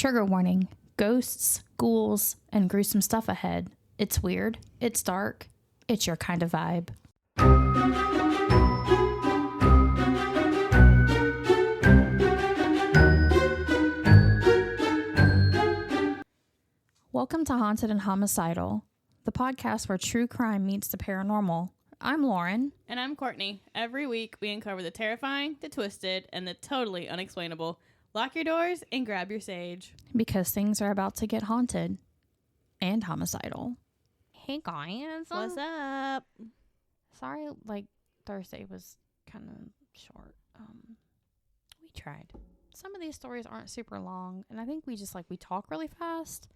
Trigger warning. Ghosts, ghouls, and gruesome stuff ahead. It's weird. It's dark. It's your kind of vibe. Welcome to Haunted and Homicidal, the podcast where true crime meets the paranormal. I'm Lauren. And I'm Courtney. Every week we uncover the terrifying, the twisted, and the totally unexplainable. Lock your doors and grab your sage. Because things are about to get haunted and homicidal. Hey guys. What's up? Sorry, Thursday was kind of short. We tried. Some of these stories aren't super long, and I think we just we talk really fast.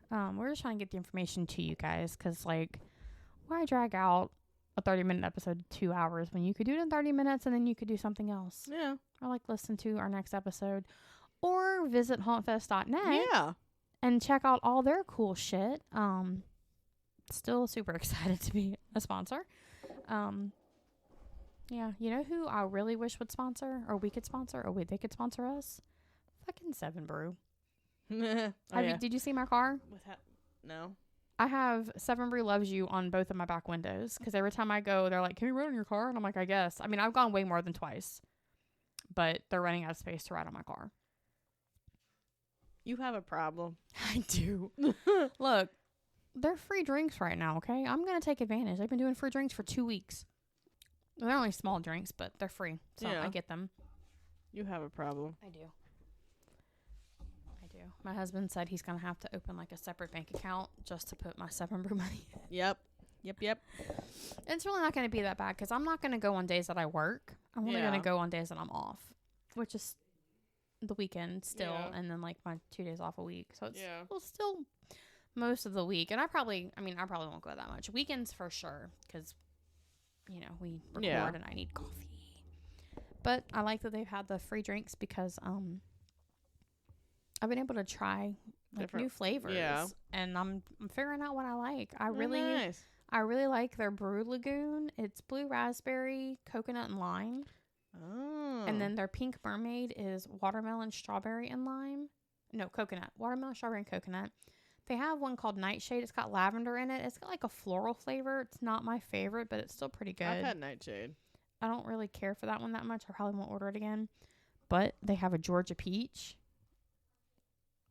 We're just trying to get the information to you guys, because why drag out a 30-minute episode to 2 hours when you could do it in 30 minutes and then you could do something else? Yeah. Or listen to our next episode, or visit hauntfest.net. Yeah. And check out all their cool shit. Still super excited to be a sponsor. Yeah, you know who I really wish would sponsor, or we could sponsor, or they could sponsor us? Fucking 7 Brew. Did you see my car? No. I have 7 Brew Loves You on both of my back windows, because every time I go, they're like, "Can we ride on your car?" And I'm like, "I guess." I mean, I've gone way more than twice, but they're running out of space to ride on my car. You have a problem. I do. Look, they're free drinks right now, okay? I'm going to take advantage. I've been doing free drinks for 2 weeks. They're only small drinks, but they're free, so yeah. I get them. You have a problem. I do. My husband said he's going to have to open a separate bank account just to put my 7 Brew money in. Yep. It's really not going to be that bad, because I'm not going to go on days that I work. I'm only going to go on days that I'm off, which is the weekend still, and then my 2 days off a week. So it's still most of the week. And I probably won't go that much. Weekends for sure, because, we record and I need coffee. But I like that they've had the free drinks, because I've been able to try new flavors, and I'm figuring out what I like. I really like their Brew Lagoon. It's blue raspberry, coconut, and lime. Oh. And then their Pink Mermaid is watermelon, strawberry, and lime. No, coconut. Watermelon, strawberry, and coconut. They have one called Nightshade. It's got lavender in it. It's got a floral flavor. It's not my favorite, but it's still pretty good. I've had Nightshade. I don't really care for that one that much. I probably won't order it again. But they have a Georgia peach.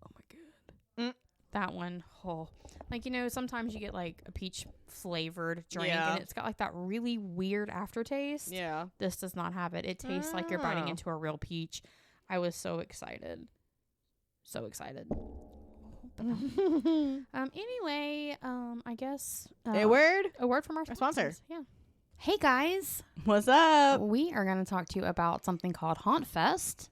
Oh my god. That one, sometimes you get a peach flavored drink, and it's got that really weird aftertaste. Yeah. This does not have it. It tastes like you're biting into a real peach. I was so excited. Anyway, I guess a word from our sponsor. Yeah. Hey guys. What's up? We are going to talk to you about something called HauntFest.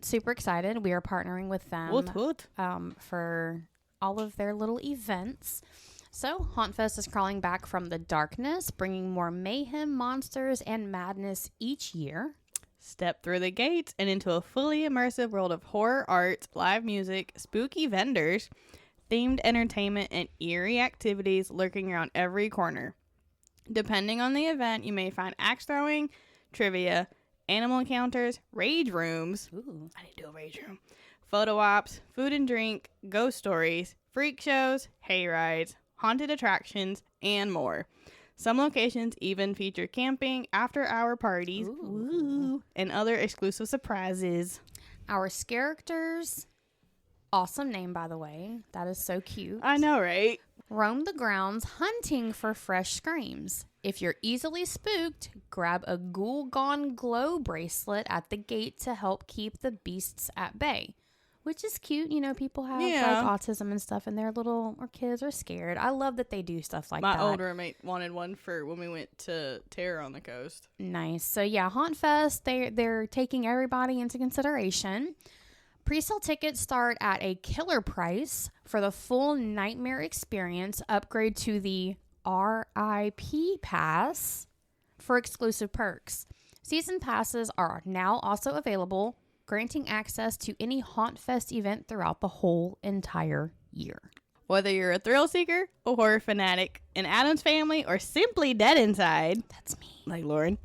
Super excited. We are partnering with them for all of their little events. So HauntFest is crawling back from the darkness, bringing more mayhem, monsters, and madness each year. Step through the gates and into a fully immersive world of horror art, live music, spooky vendors, themed entertainment, and eerie activities lurking around every corner. Depending on the event, you may find axe throwing, trivia, animal encounters, rage rooms. Ooh. I need to do a rage room. Photo ops, food and drink, ghost stories, freak shows, hay rides, haunted attractions, and more. Some locations even feature camping, after-hour parties, and other exclusive surprises. Our characters, awesome name, by the way. That is so cute. I know, right? Roam the grounds hunting for fresh screams. If you're easily spooked, grab a Ghoul Gone Glow bracelet at the gate to help keep the beasts at bay. Which is cute. People have autism and stuff, and or kids are scared. I love that they do stuff like that. My old roommate wanted one for when we went to Terror on the Coast. Nice. So yeah, HauntFest, they're taking everybody into consideration. Pre-sale tickets start at a killer price. For the full nightmare experience, upgrade to the RIP Pass for exclusive perks. Season passes are now also available, granting access to any HauntFest event throughout the whole entire year. Whether you're a thrill seeker, a horror fanatic, an Addams Family, or simply dead inside. That's me. Like Lauren.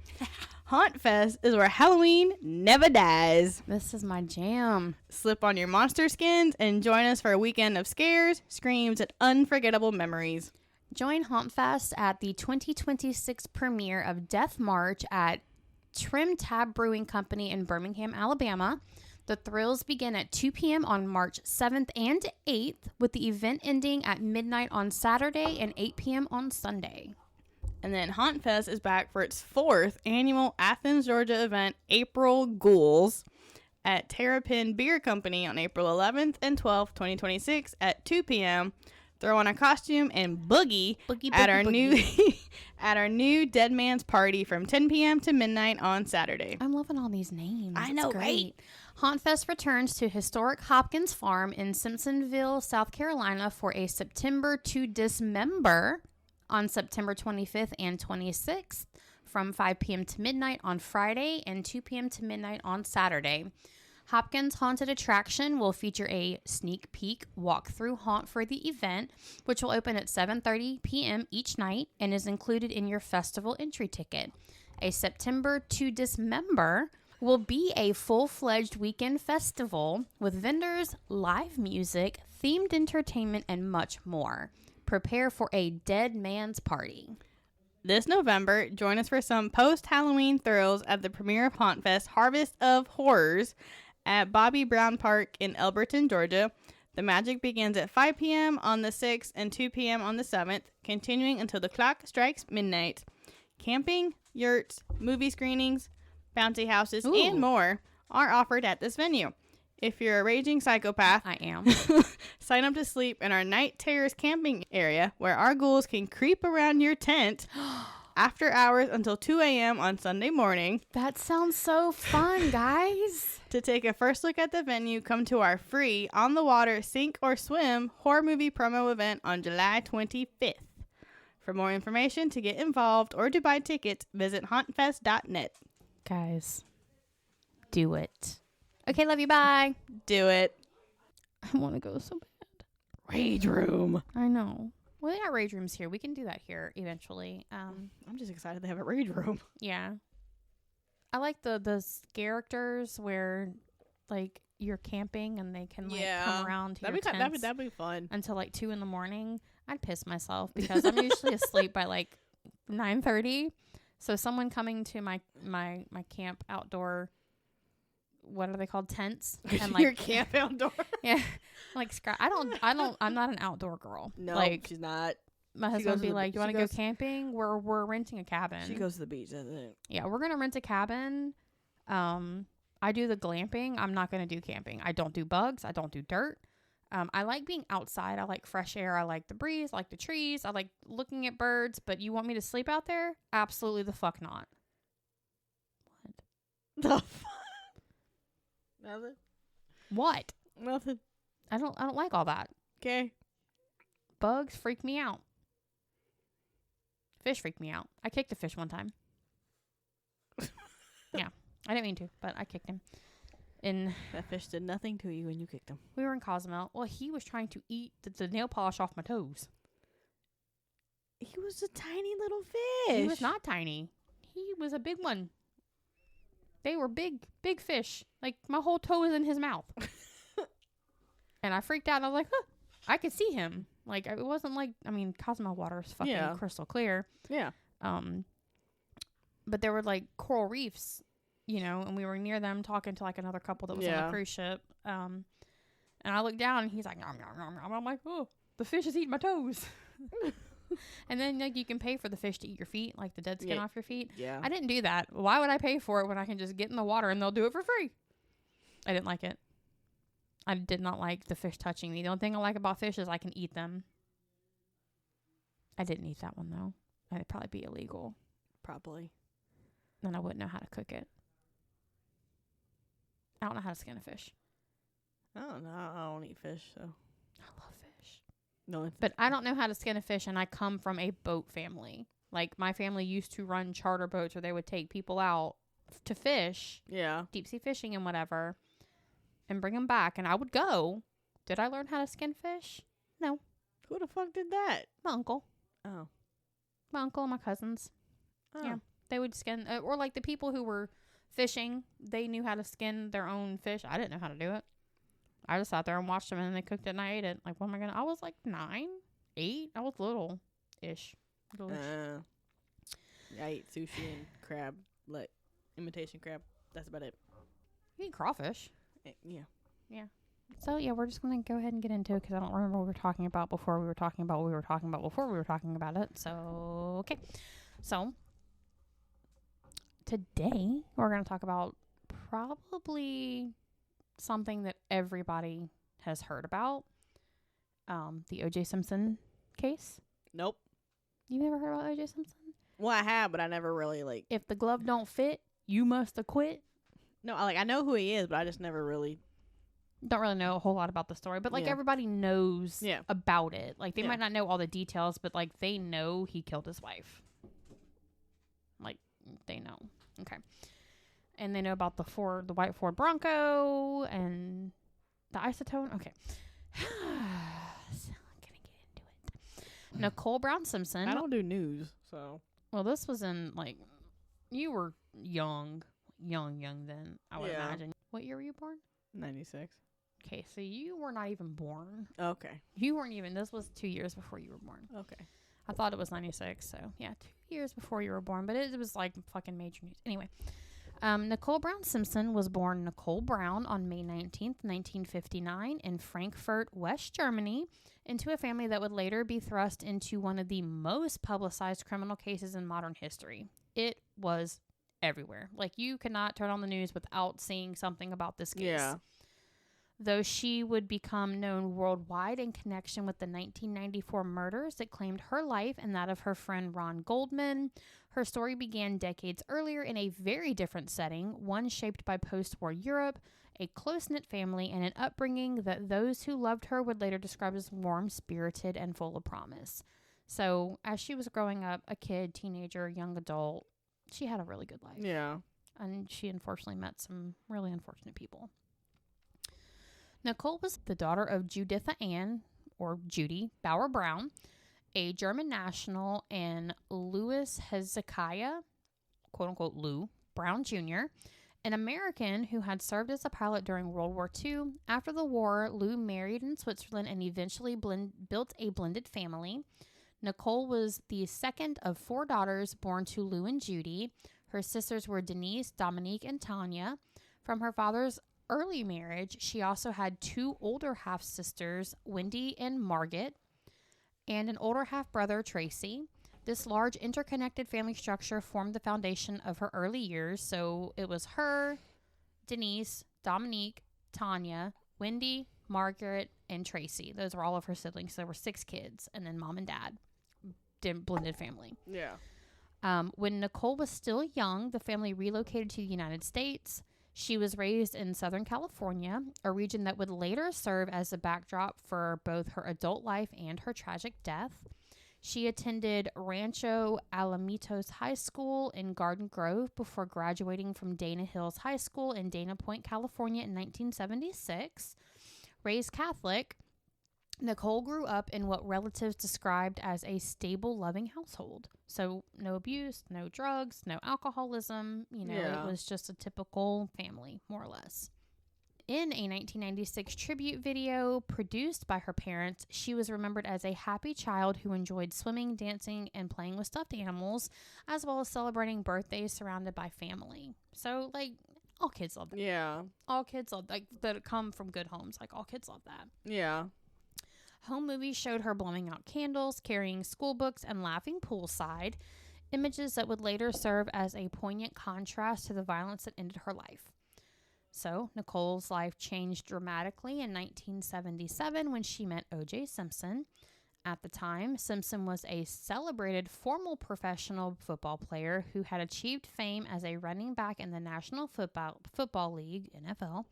Haunt Fest is where Halloween never dies. This is my jam. Slip on your monster skins and join us for a weekend of scares, screams, and unforgettable memories. Join Haunt Fest at the 2026 premiere of Death March at Trim Tab Brewing Company in Birmingham, Alabama. The thrills begin at 2 p.m. on March 7th and 8th, with the event ending at midnight on Saturday and 8 p.m. on Sunday. And then Haunt Fest is back for its 4th annual Athens, Georgia event, April Ghouls, at Terrapin Beer Company on April 11th and 12th, 2026 at 2 p.m. Throw on a costume and boogie at our new at our new Dead Man's Party from 10 p.m. to midnight on Saturday. I'm loving all these names. I know, right? Haunt Fest returns to historic Hopkins Farm in Simpsonville, South Carolina for a September to Dismember on September 25th and 26th from 5 p.m. to midnight on Friday and 2 p.m. to midnight on Saturday. Hopkins Haunted Attraction will feature a sneak peek walkthrough haunt for the event, which will open at 7:30 p.m. each night and is included in your festival entry ticket. A September to Dismember will be a full-fledged weekend festival with vendors, live music, themed entertainment, and much more. Prepare for a dead man's party. This November, join us for some post-Halloween thrills at the premiere of Haunt Fest Harvest of Horrors at Bobby Brown Park in Elberton, Georgia. The magic begins at 5 p.m. on the 6th and 2 p.m. on the 7th, continuing until the clock strikes midnight. Camping, yurts, movie screenings, bouncy houses, and more are offered at this venue. If you're a raging psychopath, I am. sign up to sleep in our night terrace camping area where our ghouls can creep around your tent after hours until 2 a.m. on Sunday morning. That sounds so fun, guys. To take a first look at the venue, come to our free on the water sink or swim horror movie promo event on July 25th. For more information, to get involved, or to buy tickets, visit hauntfest.net. Guys, do it. Okay, love you. Bye. Do it. I want to go so bad. Rage room. I know. Well, they got rage rooms here. We can do that here eventually. I'm just excited they have a rage room. Yeah. I like the characters where, like, you're camping and they can, like, come around to your tents that'd be fun. until, like, 2 a.m. I'd piss myself because I'm usually asleep by, like, 9:30. So someone coming to my camp outdoor, what are they called, tents? And like your camp outdoor. Yeah, like I'm not an outdoor girl. No, like, she's not. My husband would be like, "You want to go camping? We're renting a cabin." She goes to the beach, doesn't it? Yeah, we're gonna rent a cabin. I do the glamping. I'm not gonna do camping. I don't do bugs. I don't do dirt. I like being outside. I like fresh air. I like the breeze. I like the trees. I like looking at birds. But you want me to sleep out there? Absolutely the fuck not. What? The fuck? Nothing. What? Nothing. I don't like all that. Okay. Bugs freak me out. Fish freak me out. I kicked a fish one time. Yeah, I didn't mean to, but I kicked him. And that fish did nothing to you when you kicked him. We were in Cozumel. Well, he was trying to eat the nail polish off my toes. He was a tiny little fish. He was not tiny. He was a big one. They were big fish. Like, my whole toe was in his mouth. And I freaked out. And I was like, huh. I could see him. Like, it wasn't like, I mean, Cozumel water is fucking crystal clear. Yeah. But there were, like, coral reefs, you know, and we were near them talking to, like, another couple that was on the cruise ship. And I looked down, and he's like, nom, nom, nom, nom. I'm like, oh, the fish is eating my toes. And then, like, you can pay for the fish to eat your feet, like the dead skin off your feet. Yeah. I didn't do that. Why would I pay for it when I can just get in the water and they'll do it for free? I didn't like it. I did not like the fish touching me. The only thing I like about fish is I can eat them. I didn't eat that one, though. It'd probably be illegal. Probably. Then I wouldn't know how to cook it. I don't know how to skin a fish. I don't know. I don't eat fish, so. I love fish. No, but I don't know how to skin a fish, and I come from a boat family. Like, my family used to run charter boats where they would take people out to fish. Yeah. Deep sea fishing and whatever. And bring them back. And I would go. Did I learn how to skin fish? No. Who the fuck did that? My uncle. Oh. My uncle and my cousins. Oh. Yeah. They would skin, or like the people who were fishing, they knew how to skin their own fish. I didn't know how to do it. I just sat there and watched them, and then they cooked it, and I ate it. Like, what am I gonna? I was like 9, 8. I was little-ish. I ate sushi and crab, like imitation crab. That's about it. You eat crawfish. Yeah. So, yeah, we're just going to go ahead and get into it because I don't remember what we were talking about before we were talking about what we were talking about before we were talking about it. So, okay. So, today we're going to talk about probably something that everybody has heard about. The O.J. Simpson case. Nope. You never heard about O.J. Simpson? Well, I have, but I never really, like... If the glove don't fit, you must acquit. No, I know who he is, but I just never really... Don't really know a whole lot about the story, but like everybody knows about it. Like they might not know all the details, but like they know he killed his wife. Like they know. Okay. And they know about the white Ford Bronco and the isotone. Okay. So I'm gonna get into it. Nicole Brown Simpson. I don't do news, so. Well, this was in like you were young then, I would imagine. What year were you born? 96. Okay, so you were not even born. Okay. You weren't even, this was 2 years before you were born. Okay. I thought it was 96, so yeah, 2 years before you were born, but it was like fucking major news. Anyway, Nicole Brown Simpson was born Nicole Brown on May 19th, 1959 in Frankfurt, West Germany, into a family that would later be thrust into one of the most publicized criminal cases in modern history. It was everywhere. Like, you cannot turn on the news without seeing something about this case. Yeah. Though she would become known worldwide in connection with the 1994 murders that claimed her life and that of her friend Ron Goldman, her story began decades earlier in a very different setting, one shaped by post-war Europe, a close-knit family, and an upbringing that those who loved her would later describe as warm, spirited, and full of promise. So, as she was growing up, a kid, teenager, young adult, she had a really good life. Yeah. And she unfortunately met some really unfortunate people. Nicole was the daughter of Juditha Ann, or Judy, Bauer Brown, a German national, and Louis Hezekiah, quote-unquote Lou, Brown Jr., an American who had served as a pilot during World War II. After the war, Lou married in Switzerland and eventually built a blended family. Nicole was the second of 4 daughters born to Lou and Judy. Her sisters were Denise, Dominique, and Tanya. From her father's early marriage, she also had 2 older half-sisters, Wendy and Margaret, and an older half-brother, Tracy. This large interconnected family structure formed the foundation of her early years. So it was her, Denise, Dominique, Tanya, Wendy, Margaret, and Tracy. Those were all of her siblings. So there were 6 kids, and then mom and dad. Blended family. Yeah. When Nicole was still young, the family relocated to the United States. She was raised in Southern California, a region that would later serve as a backdrop for both her adult life and her tragic death. She attended Rancho Alamitos High School in Garden Grove before graduating from Dana Hills High School in Dana Point, California in 1976. Raised Catholic, Nicole grew up in what relatives described as a stable, loving household. So no abuse, no drugs, no alcoholism. You know, It was just a typical family, more or less. In a 1996 tribute video produced by her parents, she was remembered as a happy child who enjoyed swimming, dancing, and playing with stuffed animals, as well as celebrating birthdays surrounded by family. So, like, all kids love that. Yeah. All kids love, like, that come from good homes. Like, all kids love that. Yeah. Home movies showed her blowing out candles, carrying school books, and laughing poolside, images that would later serve as a poignant contrast to the violence that ended her life. So, Nicole's life changed dramatically in 1977 when she met O.J. Simpson. At the time, Simpson was a celebrated formal professional football player who had achieved fame as a running back in the National Football League, NFL,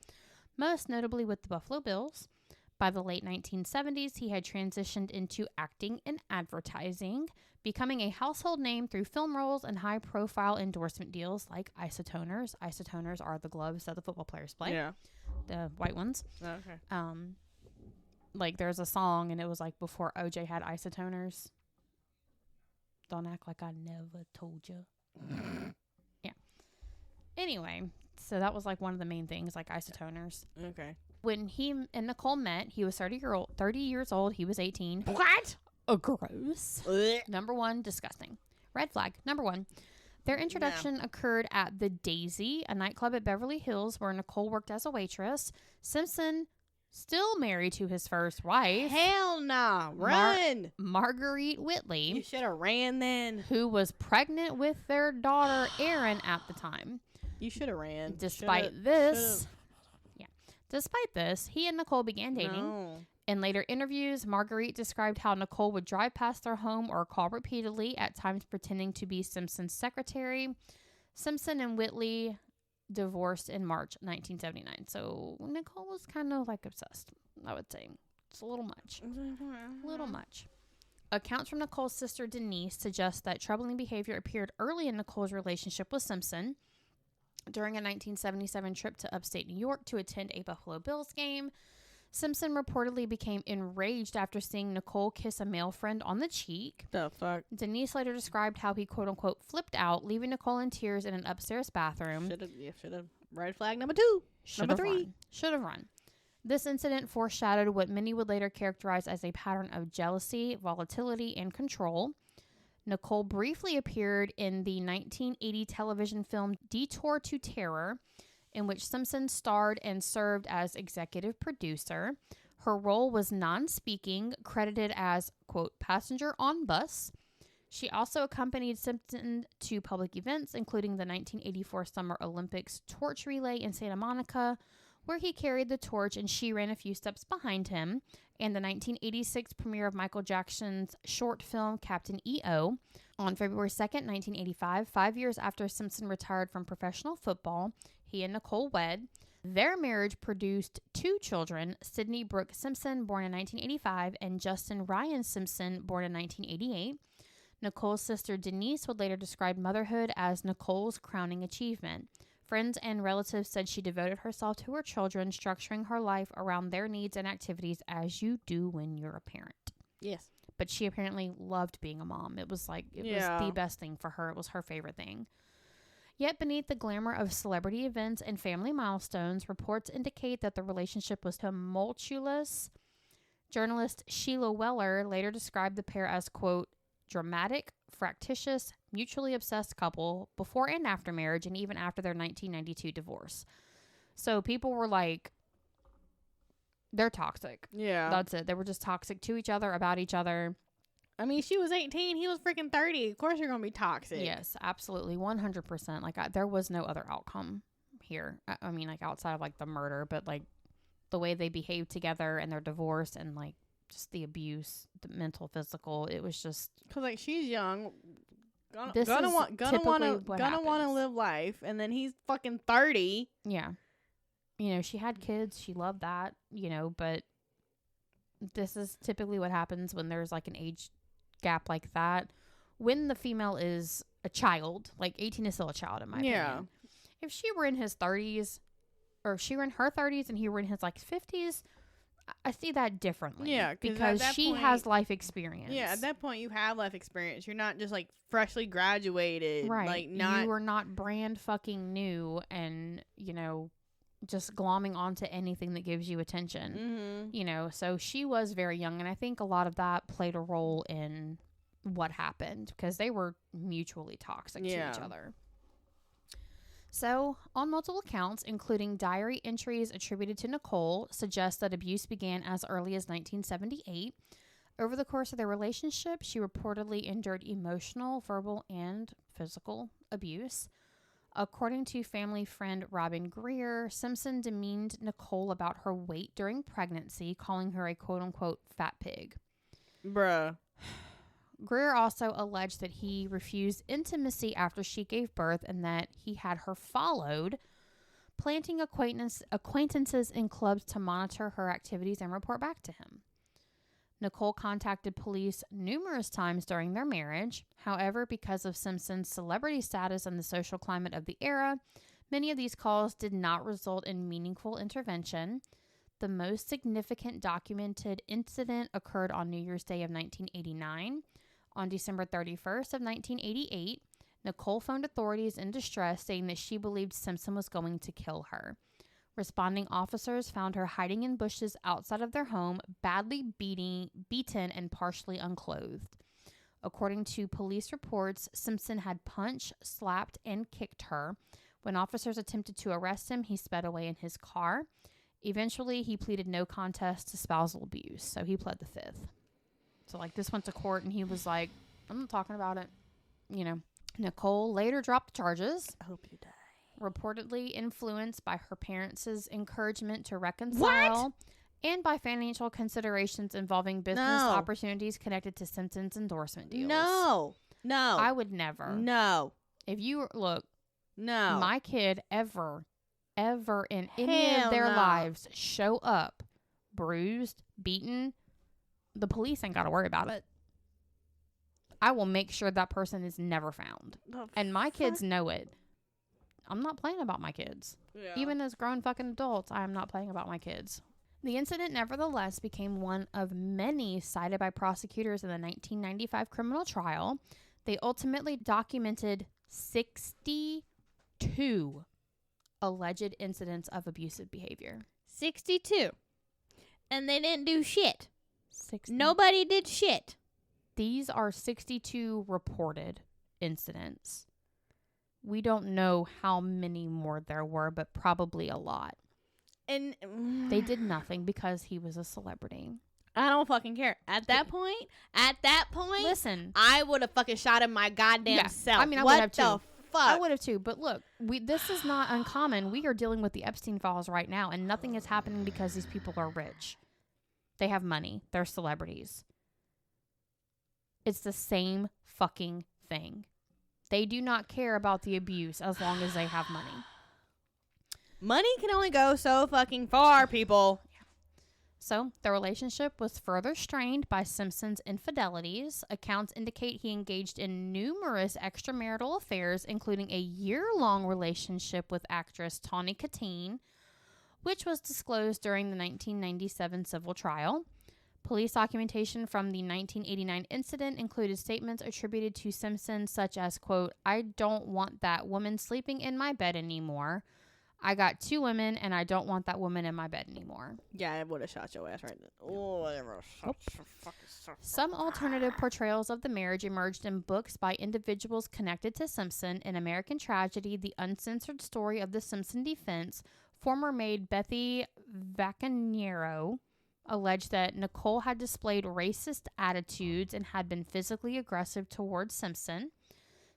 most notably with the Buffalo Bills. By the late 1970s, he had transitioned into acting and advertising, becoming a household name through film roles and high-profile endorsement deals like isotoners. Isotoners are the gloves that the football players play. Yeah. The white ones. Okay. Like, there's a song, and it was, like, before OJ had isotoners. Don't act like I never told you. Yeah. Anyway, so that was like one of the main things, like isotoners. Okay. When he and Nicole met, he was 30 years old. He was 18. What? Gross. Number one, disgusting. Red flag. Number one. Their introduction occurred at the Daisy, a nightclub at Beverly Hills where Nicole worked as a waitress. Simpson, still married to his first wife. Hell nah. Run. Marguerite Whitley. You should have ran then. Who was pregnant with their daughter, Erin, at the time. You should have ran. Despite this, he and Nicole began dating. No. In later interviews, Marguerite described how Nicole would drive past their home or call repeatedly, at times pretending to be Simpson's secretary. Simpson and Whitley divorced in March 1979. So Nicole was kind of like obsessed, I would say. It's a little much. Accounts from Nicole's sister Denise suggest that troubling behavior appeared early in Nicole's relationship with Simpson. During a 1977 trip to upstate New York to attend a Buffalo Bills game, Simpson reportedly became enraged after seeing Nicole kiss a male friend on the cheek. The fuck? Denise later described how he quote-unquote flipped out, leaving Nicole in tears in an upstairs bathroom. Should have. Red flag number 2. Number 3. Should have run. This incident foreshadowed what many would later characterize as a pattern of jealousy, volatility, and control. Nicole briefly appeared in the 1980 television film Detour to Terror, in which Simpson starred and served as executive producer. Her role was non-speaking, credited as, quote, passenger on bus. She also accompanied Simpson to public events, including the 1984 Summer Olympics torch relay in Santa Monica, where he carried the torch and she ran a few steps behind him, and the 1986 premiere of Michael Jackson's short film Captain EO. On February 2nd, 1985, 5 years after Simpson retired from professional football, he and Nicole wed. Their marriage produced 2 children, Sydney Brooke Simpson, born in 1985, and Justin Ryan Simpson, born in 1988. Nicole's sister Denise would later describe motherhood as Nicole's crowning achievement. Friends and relatives said she devoted herself to her children, structuring her life around their needs and activities as you do when you're a parent. Yes. But she apparently loved being a mom. It was was the best thing for her. It was her favorite thing. Yet beneath the glamour of celebrity events and family milestones, reports indicate that the relationship was tumultuous. Journalist Sheila Weller later described the pair as, quote, dramatic, fractious, mutually obsessed couple before and after marriage, and even after their 1992 divorce. So people were like, they're toxic. Yeah. That's it. They were just toxic to each other, about each other. I mean, she was 18. He was freaking 30. Of course you're going to be toxic. Yes, absolutely. 100%. Like, there was no other outcome here. I mean, like, outside of, like, the murder, but, like, the way they behaved together and their divorce and, like, just the abuse, the mental, physical, it was just... Because, like, she's young. Gonna want to live life. And then he's fucking 30. Yeah. You know, she had kids. She loved that, you know, but this is typically what happens when there's, like, an age gap like that. When the female is a child, like 18 is still a child in my opinion. If she were in his 30s, or if she were in her 30s and he were in his, like, 50s, I see that differently. Yeah, because she has life experience. Yeah, at that point you have life experience. You're not just like freshly graduated. Right. Like you are not brand fucking new and, you know, just glomming onto anything that gives you attention. Mm-hmm. You know, so she was very young, and I think a lot of that played a role in what happened because they were mutually toxic to each other. So, on multiple accounts, including diary entries attributed to Nicole, suggest that abuse began as early as 1978. Over the course of their relationship, she reportedly endured emotional, verbal, and physical abuse. According to family friend Robin Greer, Simpson demeaned Nicole about her weight during pregnancy, calling her a quote-unquote fat pig. Bruh. Greer also alleged that he refused intimacy after she gave birth and that he had her followed, planting acquaintances in clubs to monitor her activities and report back to him. Nicole contacted police numerous times during their marriage. However, because of Simpson's celebrity status and the social climate of the era, many of these calls did not result in meaningful intervention. The most significant documented incident occurred on New Year's Day of 1989. On December 31st of 1988, Nicole phoned authorities in distress, saying that she believed Simpson was going to kill her. Responding officers found her hiding in bushes outside of their home, badly beaten and partially unclothed. According to police reports, Simpson had punched, slapped, and kicked her. When officers attempted to arrest him, he sped away in his car. Eventually, he pleaded no contest to spousal abuse, so he pled the fifth. So, this went to court, and he was like, I'm not talking about it. Nicole later dropped the charges. I hope you die. Reportedly influenced by her parents' encouragement to reconcile and by financial considerations involving business opportunities connected to Simpson's endorsement deals. No. I would never. No. If you look, no. My kid ever in any of their lives show up bruised, beaten, the police ain't got to worry about it. I will make sure that person is never found. And my kids know it. I'm not playing about my kids. Yeah. Even as grown fucking adults, I am not playing about my kids. The incident nevertheless became one of many cited by prosecutors in the 1995 criminal trial. They ultimately documented 62 alleged incidents of abusive behavior. 62. And they didn't do shit. 60. Nobody did shit. These are 62 reported incidents. We don't know how many more there were, but probably a lot. And they did nothing because he was a celebrity. I don't fucking care. At that point, listen, I would have fucking shot him my goddamn self. I mean, I would have too. I would have too. But look, this is not uncommon. We are dealing with the Epstein files right now, and nothing is happening because these people are rich. They have money. They're celebrities. It's the same fucking thing. They do not care about the abuse as long as they have money. Money can only go so fucking far, people. So, the relationship was further strained by Simpson's infidelities. Accounts indicate he engaged in numerous extramarital affairs, including a year-long relationship with actress Johnny Cochran, which was disclosed during the 1997 civil trial. Police documentation from the 1989 incident included statements attributed to Simpson such as, quote, "I don't want that woman sleeping in my bed anymore. I got 2 women and I don't want that woman in my bed anymore." Yeah, I would have shot your ass right then. Oh, whatever. Some alternative portrayals of the marriage emerged in books by individuals connected to Simpson. In American Tragedy, The Uncensored Story of the Simpson Defense, former maid Bethy Vaccanero alleged that Nicole had displayed racist attitudes and had been physically aggressive towards Simpson.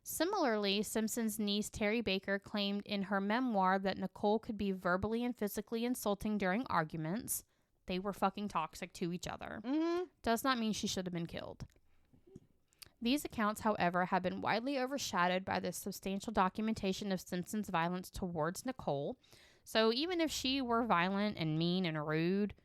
Similarly, Simpson's niece Terry Baker claimed in her memoir that Nicole could be verbally and physically insulting during arguments. They were fucking toxic to each other. Mm-hmm. Does not mean she should have been killed. These accounts, however, have been widely overshadowed by the substantial documentation of Simpson's violence towards Nicole. So even if she were violent and mean and rude,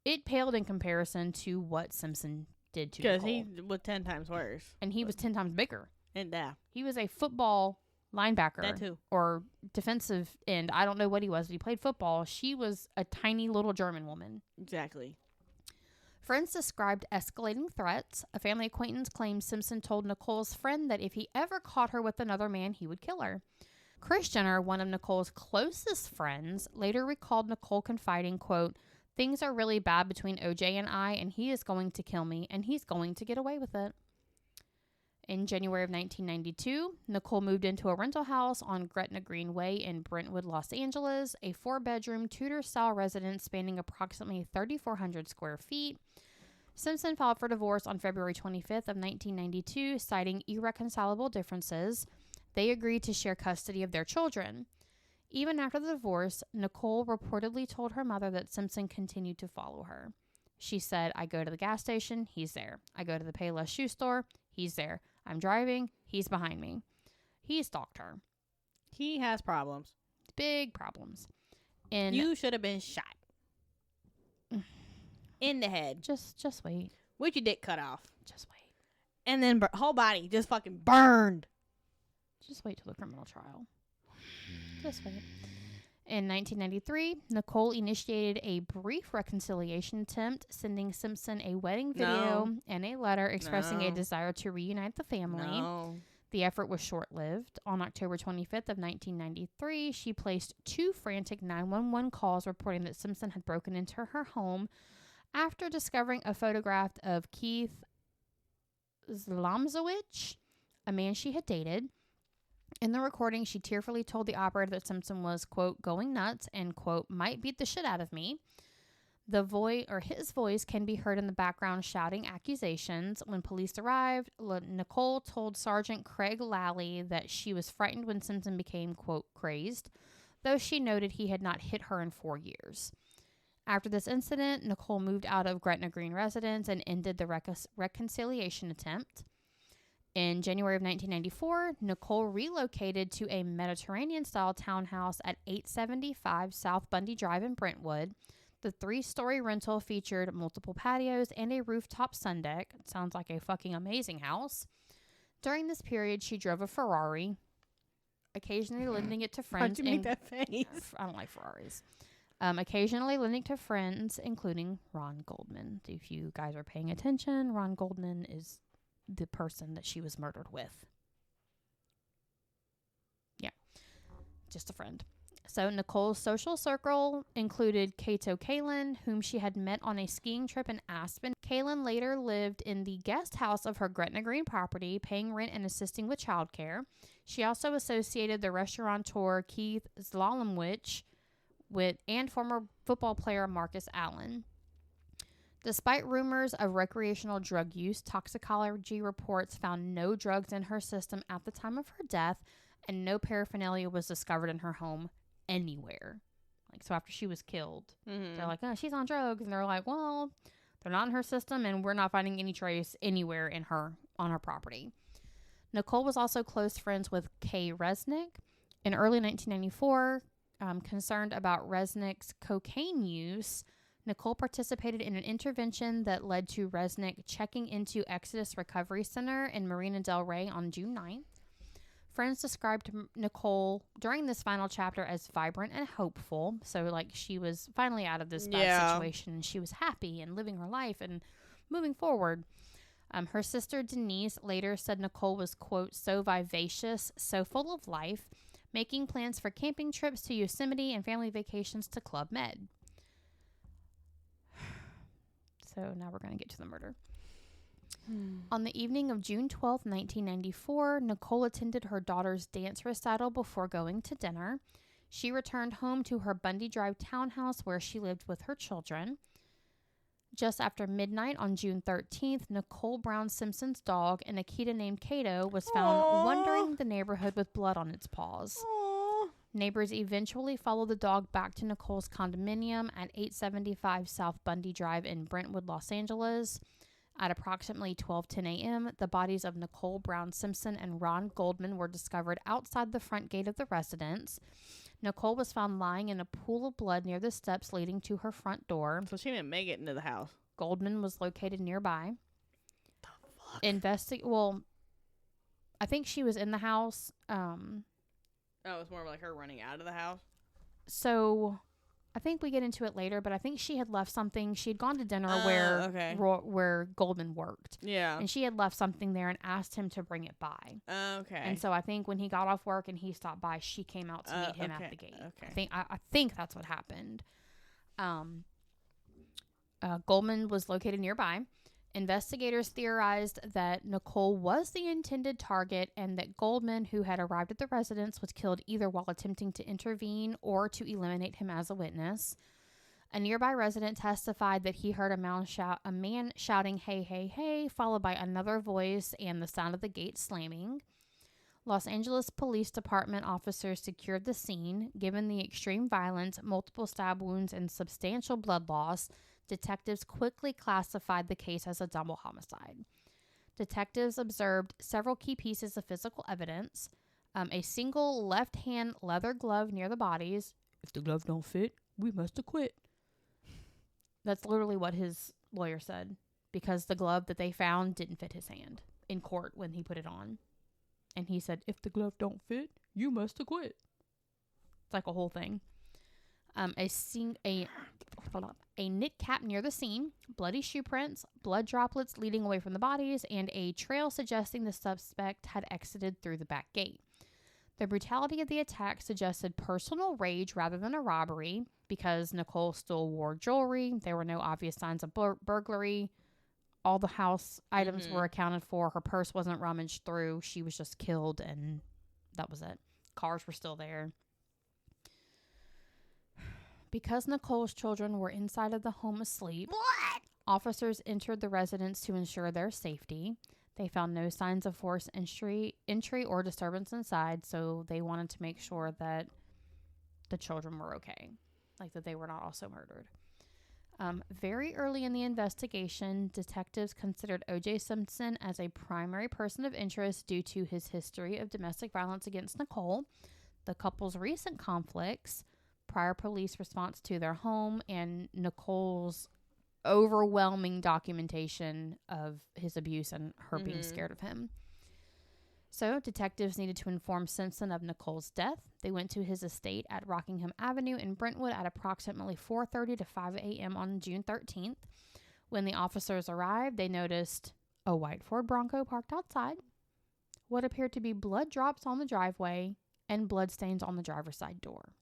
it paled in comparison to what Simpson did to Nicole. Because he was 10 times worse. And he was 10 times bigger. And he was a football linebacker. That too. Or defensive end. I don't know what he was, but he played football. She was a tiny little German woman. Exactly. Friends described escalating threats. A family acquaintance claimed Simpson told Nicole's friend that if he ever caught her with another man, he would kill her. Kris Jenner, one of Nicole's closest friends, later recalled Nicole confiding, quote, "Things are really bad between OJ and I, and he is going to kill me, and he's going to get away with it." In January of 1992, Nicole moved into a rental house on Gretna Greenway in Brentwood, Los Angeles, a 4-bedroom Tudor-style residence spanning approximately 3,400 square feet. Simpson filed for divorce on February 25th of 1992, citing irreconcilable differences. They agreed to share custody of their children. Even after the divorce, Nicole reportedly told her mother that Simpson continued to follow her. She said, "I go to the gas station, he's there. I go to the Payless shoe store, he's there. I'm driving, he's behind me." He stalked her. He has problems. Big problems. You should have been shot. In the head. Just wait. With your dick cut off. Just wait. And then whole body just fucking burned. Just wait till the criminal trial. Just wait. In 1993, Nicole initiated a brief reconciliation attempt, sending Simpson a wedding video and a letter expressing a desire to reunite the family. The effort was short-lived. On October 25th of 1993, she placed 2 frantic 911 calls reporting that Simpson had broken into her home after discovering a photograph of Keith Zlomzowicz, a man she had dated. In the recording, she tearfully told the operator that Simpson was, quote, going nuts and, quote, might beat the shit out of me. His voice can be heard in the background shouting accusations. When police arrived, Nicole told Sergeant Craig Lally that she was frightened when Simpson became, quote, crazed, though she noted he had not hit her in 4 years. After this incident, Nicole moved out of Gretna Green residence and ended the reconciliation attempt. In January of 1994, Nicole relocated to a Mediterranean-style townhouse at 875 South Bundy Drive in Brentwood. The 3-story rental featured multiple patios and a rooftop sun deck. It sounds like a fucking amazing house. During this period, she drove a Ferrari, occasionally lending it to friends. How'd you make that face? I don't like Ferraris. Occasionally lending to friends, including Ron Goldman. If you guys are paying attention, Ron Goldman is the person that she was murdered with. Yeah, just a friend. So Nicole's social circle included Kato Kalin, whom she had met on a skiing trip in Aspen. Kalin later lived in the guest house of her Gretna Green property, paying rent and assisting with childcare. She also associated the restaurateur Keith Zlomzowicz and former football player Marcus Allen. Despite rumors of recreational drug use, toxicology reports found no drugs in her system at the time of her death, and no paraphernalia was discovered in her home anywhere. So after she was killed, they're like, oh, she's on drugs. And they're like, well, they're not in her system, and we're not finding any trace anywhere on her property. Nicole was also close friends with Kay Resnick. In early 1994, concerned about Resnick's cocaine use, Nicole participated in an intervention that led to Resnick checking into Exodus Recovery Center in Marina Del Rey on June 9th. Friends described Nicole during this final chapter as vibrant and hopeful. So, she was finally out of this bad situation, and she was happy and living her life and moving forward. Her sister Denise later said Nicole was, quote, so vivacious, so full of life, making plans for camping trips to Yosemite and family vacations to Club Med. So now we're going to get to the murder. On the evening of June 12, 1994, Nicole attended her daughter's dance recital before going to dinner. She returned home to her Bundy Drive townhouse where she lived with her children. Just after midnight on June 13th, Nicole Brown Simpson's dog, an Akita named Kato, was found wandering the neighborhood with blood on its paws. Aww. Neighbors eventually followed the dog back to Nicole's condominium at 875 South Bundy Drive in Brentwood, Los Angeles. At approximately 12:10 a.m., the bodies of Nicole Brown Simpson and Ron Goldman were discovered outside the front gate of the residence. Nicole was found lying in a pool of blood near the steps leading to her front door. So she didn't make it into the house. Goldman was located nearby. The fuck? Well, I think she was in the house. Oh, it's more like her running out of the house? So I think we get into it later, but I think she had left something. She had gone to dinner where Goldman worked. Yeah. And she had left something there and asked him to bring it by. Okay. And so I think when he got off work and he stopped by, she came out to meet him at the gate. Okay. I think that's what happened. Goldman was located nearby. Investigators theorized that Nicole was the intended target and that Goldman, who had arrived at the residence, was killed either while attempting to intervene or to eliminate him as a witness. A nearby resident testified that he heard a man shouting, "Hey, hey, hey," followed by another voice and the sound of the gate slamming. Los Angeles Police Department officers secured the scene. Given the extreme violence, multiple stab wounds, and substantial blood loss, detectives quickly classified the case as a double homicide. Detectives observed several key pieces of physical evidence. A single left-hand leather glove near the bodies. If the glove don't fit, we must acquit. That's literally what his lawyer said, because the glove that they found didn't fit his hand in court when he put it on. And he said, if the glove don't fit, you must acquit. It's like a whole thing. A knit cap near the scene, bloody shoe prints, blood droplets leading away from the bodies, and a trail suggesting the suspect had exited through the back gate. The brutality of the attack suggested personal rage rather than a robbery because Nicole still wore jewelry. There were no obvious signs of burglary. All the house items were accounted for. Her purse wasn't rummaged through. She was just killed, and that was it. Cars were still there. Because Nicole's children were inside of the home asleep, officers entered the residence to ensure their safety. They found no signs of forced entry or disturbance inside, so they wanted to make sure that the children were okay, like that they were not also murdered. Very early in the investigation, detectives considered O.J. Simpson as a primary person of interest due to his history of domestic violence against Nicole, the couple's recent conflicts, prior police response to their home, and Nicole's overwhelming documentation of his abuse and her being scared of him. So detectives needed to inform Simpson of Nicole's death. They went to his estate at Rockingham Avenue in Brentwood at approximately 4:30 to 5 a.m. on June 13th. When the officers arrived, they noticed a white Ford Bronco parked outside, what appeared to be blood drops on the driveway, and bloodstains on the driver's side door.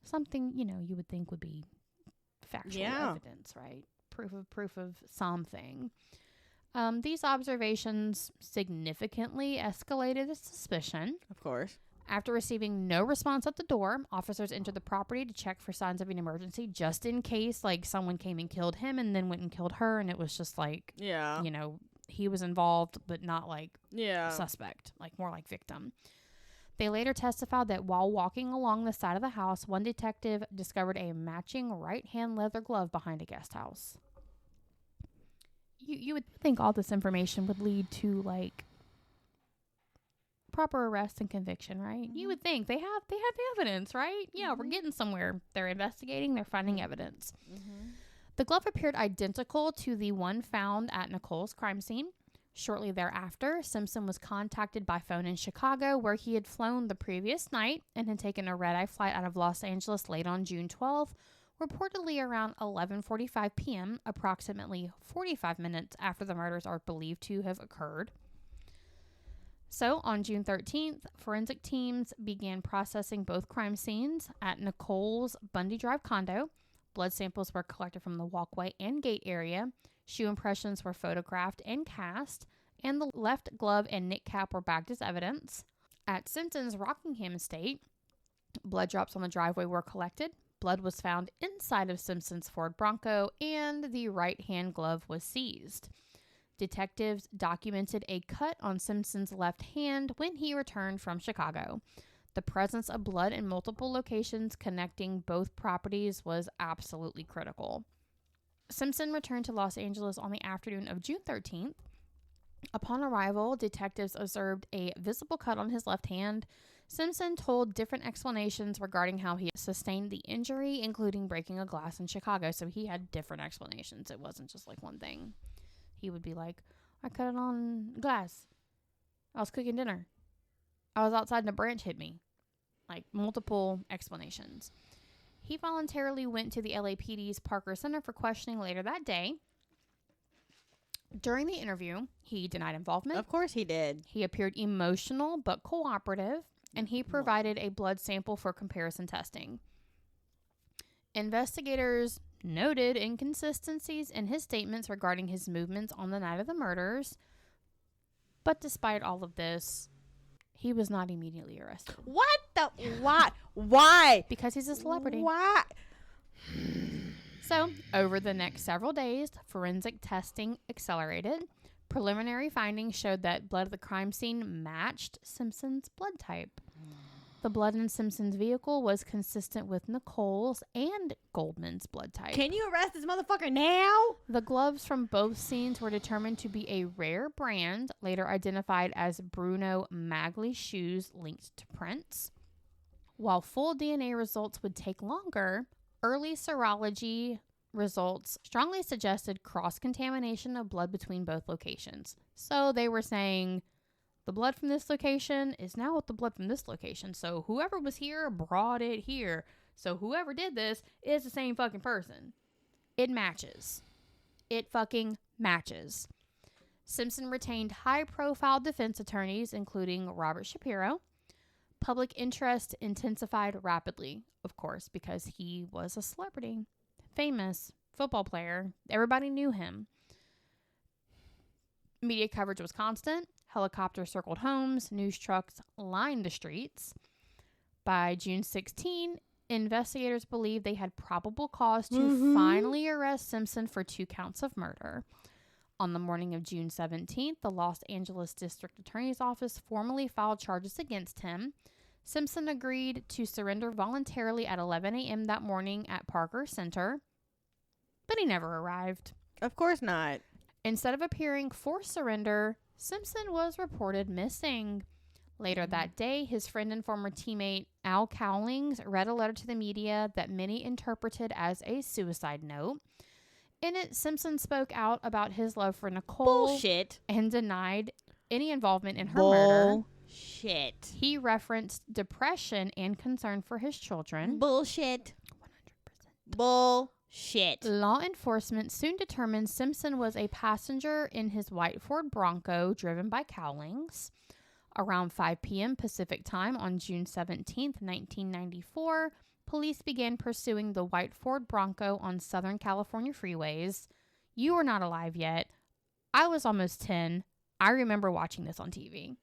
Something, you would think would be factual evidence, right? Proof of something. These observations significantly escalated the suspicion. Of course. After receiving no response at the door, officers entered the property to check for signs of an emergency, just in case, like, someone came and killed him and then went and killed her, and it was just like, he was involved, but not like suspect, like more like victim. They later testified that while walking along the side of the house, one detective discovered a matching right-hand leather glove behind a guest house. You would think all this information would lead to, like, proper arrest and conviction, right? You would think they have the evidence, right? Yeah, we're getting somewhere. They're investigating. They're finding evidence. The glove appeared identical to the one found at Nicole's crime scene. Shortly thereafter, Simpson was contacted by phone in Chicago, where he had flown the previous night and had taken a red-eye flight out of Los Angeles late on June 12th, reportedly around 11:45 p.m., approximately 45 minutes after the murders are believed to have occurred. So, on June 13th, forensic teams began processing both crime scenes at Nicole's Bundy Drive condo. Blood samples were collected from the walkway and gate area. Shoe impressions were photographed and cast, and the left glove and knit cap were bagged as evidence. At Simpson's Rockingham estate, blood drops on the driveway were collected. Blood was found inside of Simpson's Ford Bronco, and the right-hand glove was seized. Detectives documented a cut on Simpson's left hand when he returned from Chicago. The presence of blood in multiple locations connecting both properties was absolutely critical. Simpson returned to Los Angeles on the afternoon of June 13th. Upon arrival, detectives observed a visible cut on his left hand. Simpson told different explanations regarding how he sustained the injury, including breaking a glass in Chicago. So he had different explanations. It wasn't just like one thing. He would be like, I cut it on glass. I was cooking dinner. I was outside and a branch hit me. Like, multiple explanations. He voluntarily went to the LAPD's Parker Center for questioning later that day. During the interview, he denied involvement. Of course he did. He appeared emotional but cooperative, and he provided a blood sample for comparison testing. Investigators noted inconsistencies in his statements regarding his movements on the night of the murders, but despite all of this, he was not immediately arrested. What the? Why? Because he's a celebrity. Why? So, over the next several days, forensic testing accelerated. Preliminary findings showed that blood at the crime scene matched Simpson's blood type. The blood in Simpson's vehicle was consistent with Nicole's and Goldman's blood type. Can you arrest this motherfucker now? The gloves from both scenes were determined to be a rare brand, later identified as Bruno Magli shoes linked to prints. While full DNA results would take longer, early serology results strongly suggested cross-contamination of blood between both locations. So they were saying the blood from this location is now with the blood from this location. So whoever was here brought it here. So whoever did this is the same fucking person. It matches. It fucking matches. Simpson retained high-profile defense attorneys, including Robert Shapiro. Public interest intensified rapidly, of course, because he was a celebrity, famous football player. Everybody knew him. Media coverage was constant. Helicopters circled homes. News trucks lined the streets. By June 16, investigators believed they had probable cause to finally arrest Simpson for 2 counts of murder. On the morning of June 17th, the Los Angeles District Attorney's Office formally filed charges against him. Simpson agreed to surrender voluntarily at 11 a.m. that morning at Parker Center, but he never arrived. Of course not. Instead of appearing for surrender, Simpson was reported missing. Later that day, his friend and former teammate Al Cowlings read a letter to the media that many interpreted as a suicide note. In it, Simpson spoke out about his love for Nicole Bullshit. and denied any involvement in her murder. Bullshit. He referenced depression and concern for his children. Bullshit. 100%. Bullshit. Law enforcement soon determined Simpson was a passenger in his white Ford Bronco driven by Cowlings. Around 5 p.m. Pacific time on June 17, 1994, police began pursuing the white Ford Bronco on Southern California freeways. You were not alive yet. I was almost 10. I remember watching this on TV.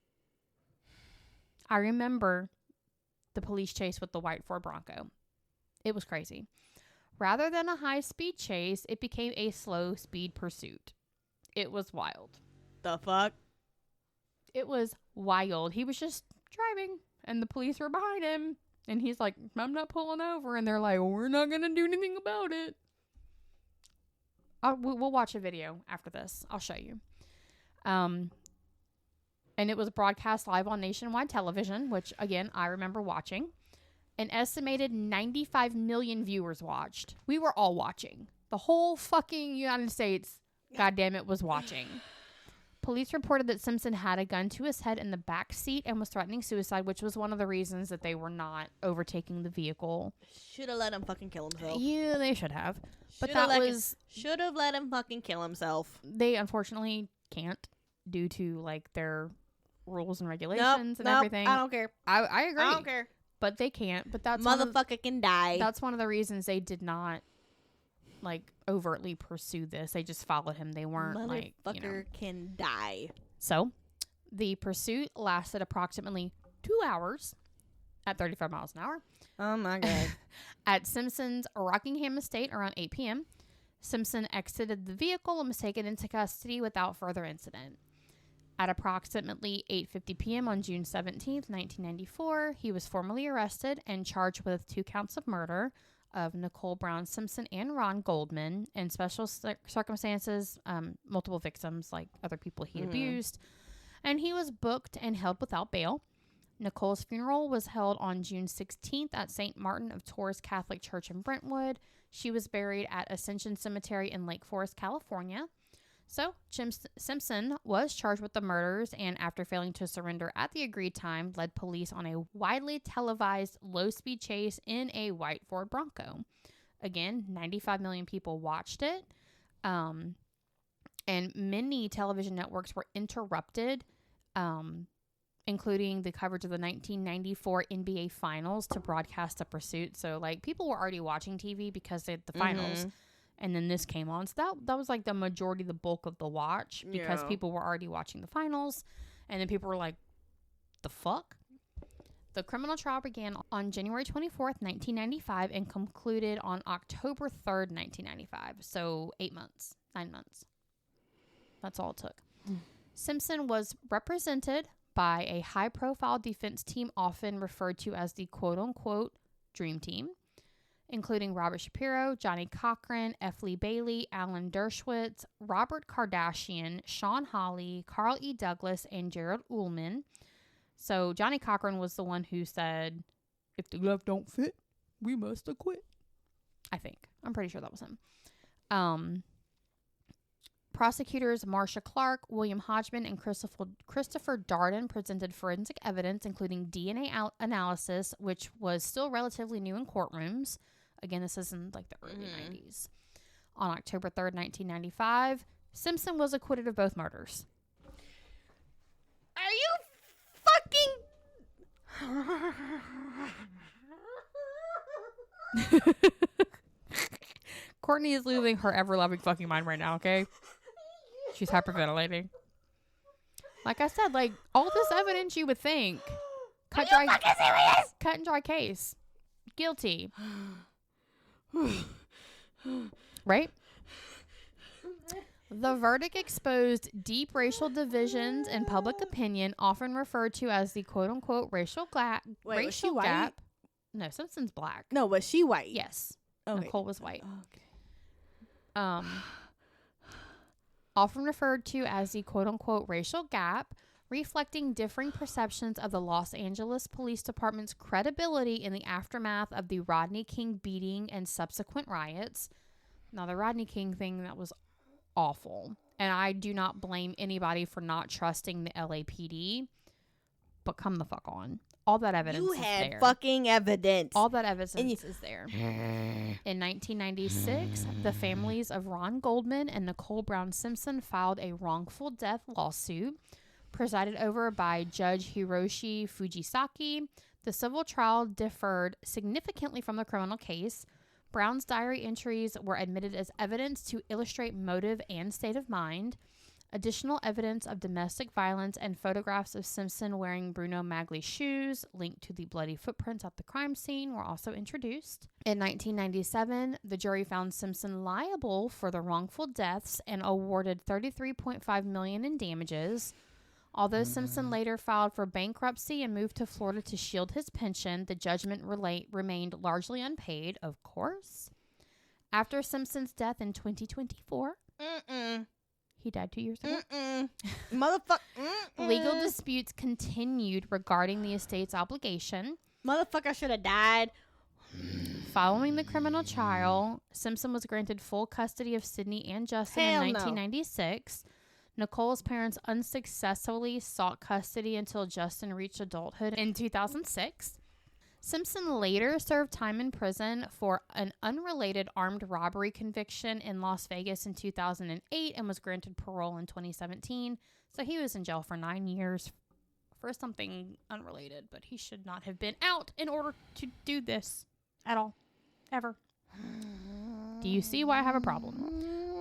I remember the police chase with the white Ford Bronco. It was crazy. Rather than a high-speed chase, it became a slow-speed pursuit. It was wild. The fuck? It was wild. He was just driving, and the police were behind him. And he's like, I'm not pulling over. And they're like, we're not going to do anything about it. We'll watch a video after this. I'll show you. And it was broadcast live on nationwide television, which, again, I remember watching. An estimated 95 million viewers watched. We were all watching. The whole fucking United States, goddamn it, was watching. Police reported that Simpson had a gun to his head in the back seat and was threatening suicide, which was one of the reasons that they were not overtaking the vehicle. Should have let him fucking kill himself. Yeah, they should have. But should have let him fucking kill himself. They unfortunately can't due to like their rules and regulations and everything. I don't care. I agree. I don't care. But they can't. But that's motherfucker can die. That's one of the reasons they did not like overtly pursue this. They just followed him. They weren't like, you know. Can die. So the pursuit lasted approximately 2 hours at 35 miles an hour. Oh my God. At Simpson's Rockingham estate around 8 p.m. Simpson exited the vehicle and was taken into custody without further incident. At approximately 8:50 p.m. on June 17th, 1994, he was formally arrested and charged with 2 counts of murder of Nicole Brown Simpson and Ron Goldman in special circumstances, multiple victims like other people he abused. And he was booked and held without bail. Nicole's funeral was held on June 16th at St. Martin of Tours Catholic Church in Brentwood. She was buried at Ascension Cemetery in Lake Forest, California. So, Simpson was charged with the murders and, after failing to surrender at the agreed time, led police on a widely televised low-speed chase in a white Ford Bronco. Again, 95 million people watched it, and many television networks were interrupted, including the coverage of the 1994 NBA Finals to broadcast the pursuit. So, like, people were already watching TV because they had the finals. And then this came on. So that was like the majority, the bulk of the watch because people were already watching the finals. And then people were like, the fuck? The criminal trial began on January 24th, 1995 and concluded on October 3rd, 1995. So 9 months. That's all it took. Simpson was represented by a high-profile defense team often referred to as the quote-unquote dream team, including Robert Shapiro, Johnny Cochran, F. Lee Bailey, Alan Dershowitz, Robert Kardashian, Sean Hawley, Carl E. Douglas, and Gerald Ullman. So Johnny Cochran was the one who said, if the glove don't fit, we must acquit. I think. I'm pretty sure that was him. Prosecutors Marcia Clark, William Hodgman, and Christopher Darden presented forensic evidence, including DNA analysis, which was still relatively new in courtrooms. Again, this is in like the early 90s. On October 3rd, 1995, Simpson was acquitted of both murders. Are you fucking... Courtney is losing her ever-loving fucking mind right now, okay? She's hyperventilating. Like I said, like, all this evidence you would think. Cut and dry case. Guilty. Right? The verdict exposed deep racial divisions in public opinion, often referred to as the quote-unquote racial gap. Wait, was she white? No, Simpson's black. No, was she white? Yes. Okay. Nicole was white. Okay. Often referred to as the quote-unquote racial gap, reflecting differing perceptions of the Los Angeles Police Department's credibility in the aftermath of the Rodney King beating and subsequent riots. Now, the Rodney King thing, that was awful. And I do not blame anybody for not trusting the LAPD, but come the fuck on. All that evidence is there. You had fucking evidence. All that evidence is there. In 1996, the families of Ron Goldman and Nicole Brown Simpson filed a wrongful death lawsuit presided over by Judge Hiroshi Fujisaki. The civil trial differed significantly from the criminal case. Brown's diary entries were admitted as evidence to illustrate motive and state of mind. Additional evidence of domestic violence and photographs of Simpson wearing Bruno Magli's shoes linked to the bloody footprints at the crime scene were also introduced. In 1997, the jury found Simpson liable for the wrongful deaths and awarded $33.5 million in damages. Although Simpson later filed for bankruptcy and moved to Florida to shield his pension, the judgment remained largely unpaid, of course. After Simpson's death in 2024, he died 2 years ago. Motherfucker. Legal disputes continued regarding the estate's obligation. Motherfucker should have died. Following the criminal trial, Simpson was granted full custody of Sydney and Justin in 1996. Nicole's parents unsuccessfully sought custody until Justin reached adulthood in 2006. Simpson later served time in prison for an unrelated armed robbery conviction in Las Vegas in 2008 and was granted parole in 2017. So he was in jail for 9 years for something unrelated, but he should not have been out in order to do this at all, ever. Do you see why I have a problem?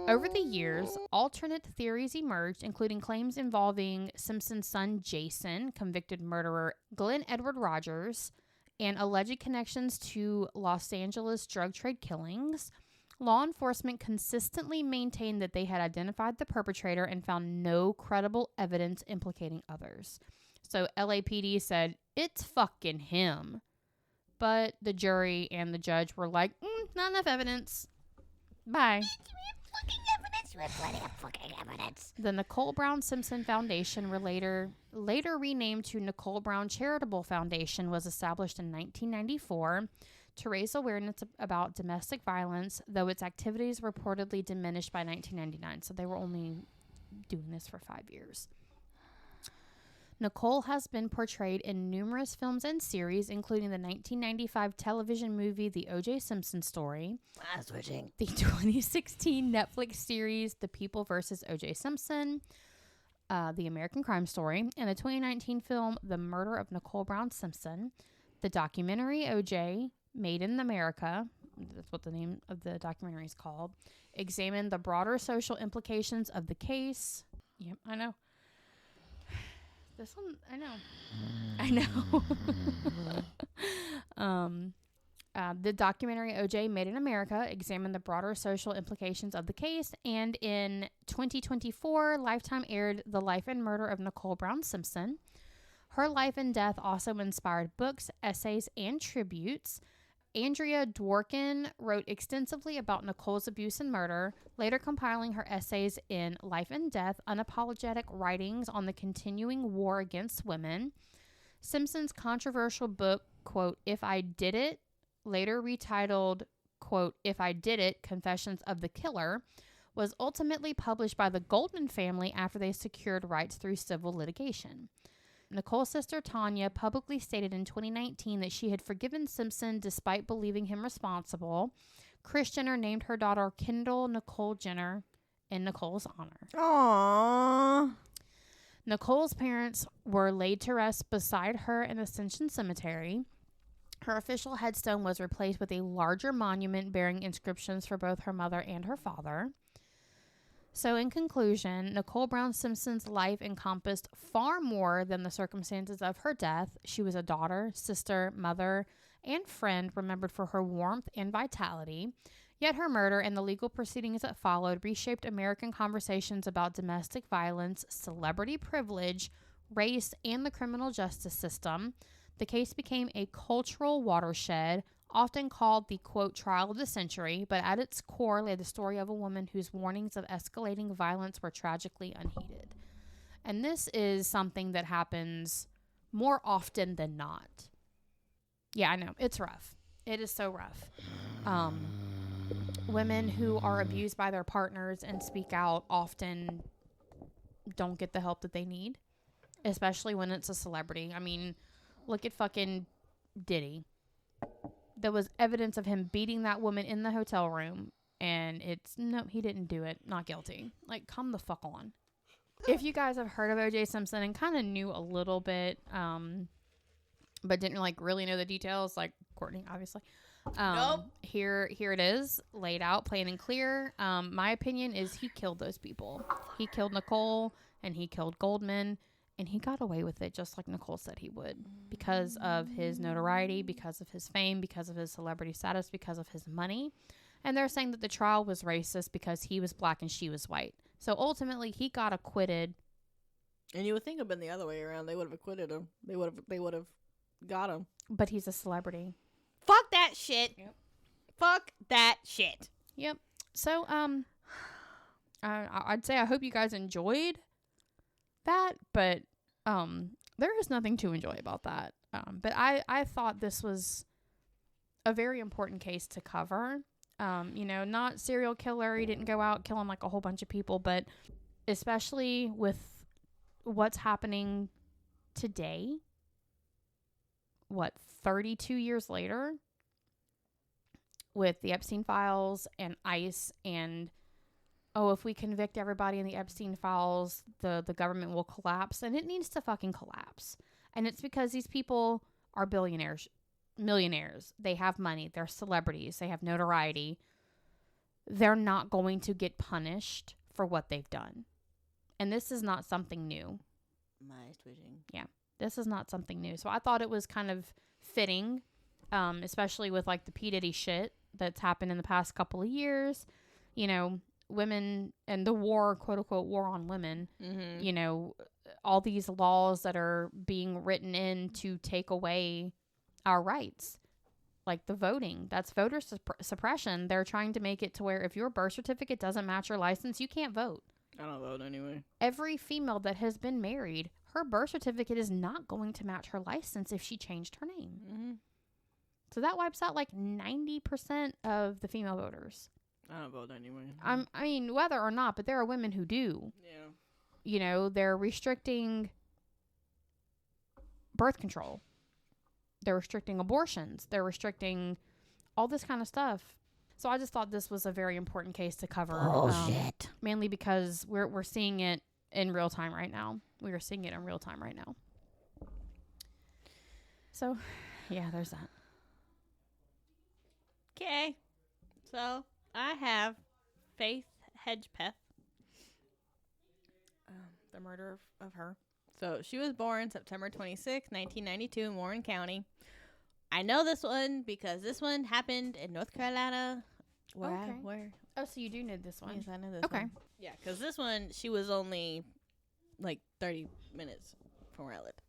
Over the years, alternate theories emerged, including claims involving Simpson's son Jason, convicted murderer Glenn Edward Rogers, and alleged connections to Los Angeles drug trade killings. Law enforcement consistently maintained that they had identified the perpetrator and found no credible evidence implicating others. So LAPD said, it's fucking him. But the jury and the judge were like, not enough evidence. Bye. The Nicole Brown Simpson Foundation, later renamed to Nicole Brown Charitable Foundation, was established in 1994 to raise awareness about domestic violence, though its activities reportedly diminished by 1999. So they were only doing this for 5 years. Nicole has been portrayed in numerous films and series, including the 1995 television movie The O.J. Simpson Story, the 2016 Netflix series The People vs. O.J. Simpson, The American Crime Story, and the 2019 film The Murder of Nicole Brown Simpson. The documentary O.J. Made in America, that's what the name of the documentary is called, examined the broader social implications of the case. Yep, I know. This one, I know. The documentary O.J. Made in America examined the broader social implications of the case, and in 2024, Lifetime aired The Life and Murder of Nicole Brown Simpson. Her life and death also inspired books, essays, and tributes. Andrea Dworkin wrote extensively about Nicole's abuse and murder, later compiling her essays in Life and Death, Unapologetic Writings on the Continuing War Against Women. Simpson's controversial book, quote, If I Did It, later retitled, quote, If I Did It, Confessions of the Killer, was ultimately published by the Goldman family after they secured rights through civil litigation. Nicole's sister Tanya publicly stated in 2019 that she had forgiven Simpson despite believing him responsible. Kris Jenner named her daughter Kendall Nicole Jenner in Nicole's honor. Aww. Nicole's parents were laid to rest beside her in Ascension Cemetery. Her official headstone was replaced with a larger monument bearing inscriptions for both her mother and her father. So in conclusion, Nicole Brown Simpson's life encompassed far more than the circumstances of her death. She was a daughter, sister, mother, and friend remembered for her warmth and vitality. Yet her murder and the legal proceedings that followed reshaped American conversations about domestic violence, celebrity privilege, race, and the criminal justice system. The case became a cultural watershed, often called the, quote, trial of the century, but at its core lay the story of a woman whose warnings of escalating violence were tragically unheeded. And this is something that happens more often than not. Yeah, I know. It's rough. It is so rough. Women who are abused by their partners and speak out often don't get the help that they need, especially when it's a celebrity. I mean, look at fucking Diddy. There was evidence of him beating that woman in the hotel room, and no, he didn't do it. Not guilty. Like, come the fuck on. If you guys have heard of O.J. Simpson and kind of knew a little bit, but didn't like really know the details, like Courtney, obviously. Nope. Here it is, laid out, plain and clear. My opinion is he killed those people. He killed Nicole, and he killed Goldman. And he got away with it just like Nicole said he would, because of his notoriety, because of his fame, because of his celebrity status, because of his money. And they're saying that the trial was racist because he was black and she was white. So ultimately he got acquitted. And you would think it would have been the other way around. They would have acquitted him. They would have got him. But he's a celebrity. Fuck that shit. Yep. Fuck that shit. Yep. So I'd say I hope you guys enjoyed that, but there is nothing to enjoy about that. But I thought this was a very important case to cover. Not serial killer. He didn't go out killing like a whole bunch of people, but especially with what's happening today, 32 years later, with the Epstein files and ICE, and if we convict everybody in the Epstein files, the government will collapse. And it needs to fucking collapse. And it's because these people are billionaires, millionaires. They have money. They're celebrities. They have notoriety. They're not going to get punished for what they've done. And this is not something new. My eyes twitching. Yeah, this is not something new. So I thought it was kind of fitting, especially with like the P. Diddy shit that's happened in the past couple of years. Women and the war, quote unquote, war on women, all these laws that are being written in to take away our rights, like the voting, that's voter suppression. They're trying to make it to where if your birth certificate doesn't match your license, you can't vote. I don't vote anyway. Every female that has been married, her birth certificate is not going to match her license if she changed her name. Mm-hmm. So that wipes out like 90% of the female voters. I don't vote anyway. I mean, whether or not, but there are women who do. Yeah. They're restricting birth control. They're restricting abortions. They're restricting all this kind of stuff. So I just thought this was a very important case to cover. Bullshit. Mainly because we're seeing it in real time right now. We are seeing it in real time right now. So, yeah, there's that. Okay. So I have Faith Hedgepeth. The murder of her. So she was born September 26, 1992 in Warren County. I know this one because this one happened in North Carolina. Where? Oh, so you do know this one. Yes, I know this one. Okay. Yeah, because this one, she was only like 30 minutes from where I lived.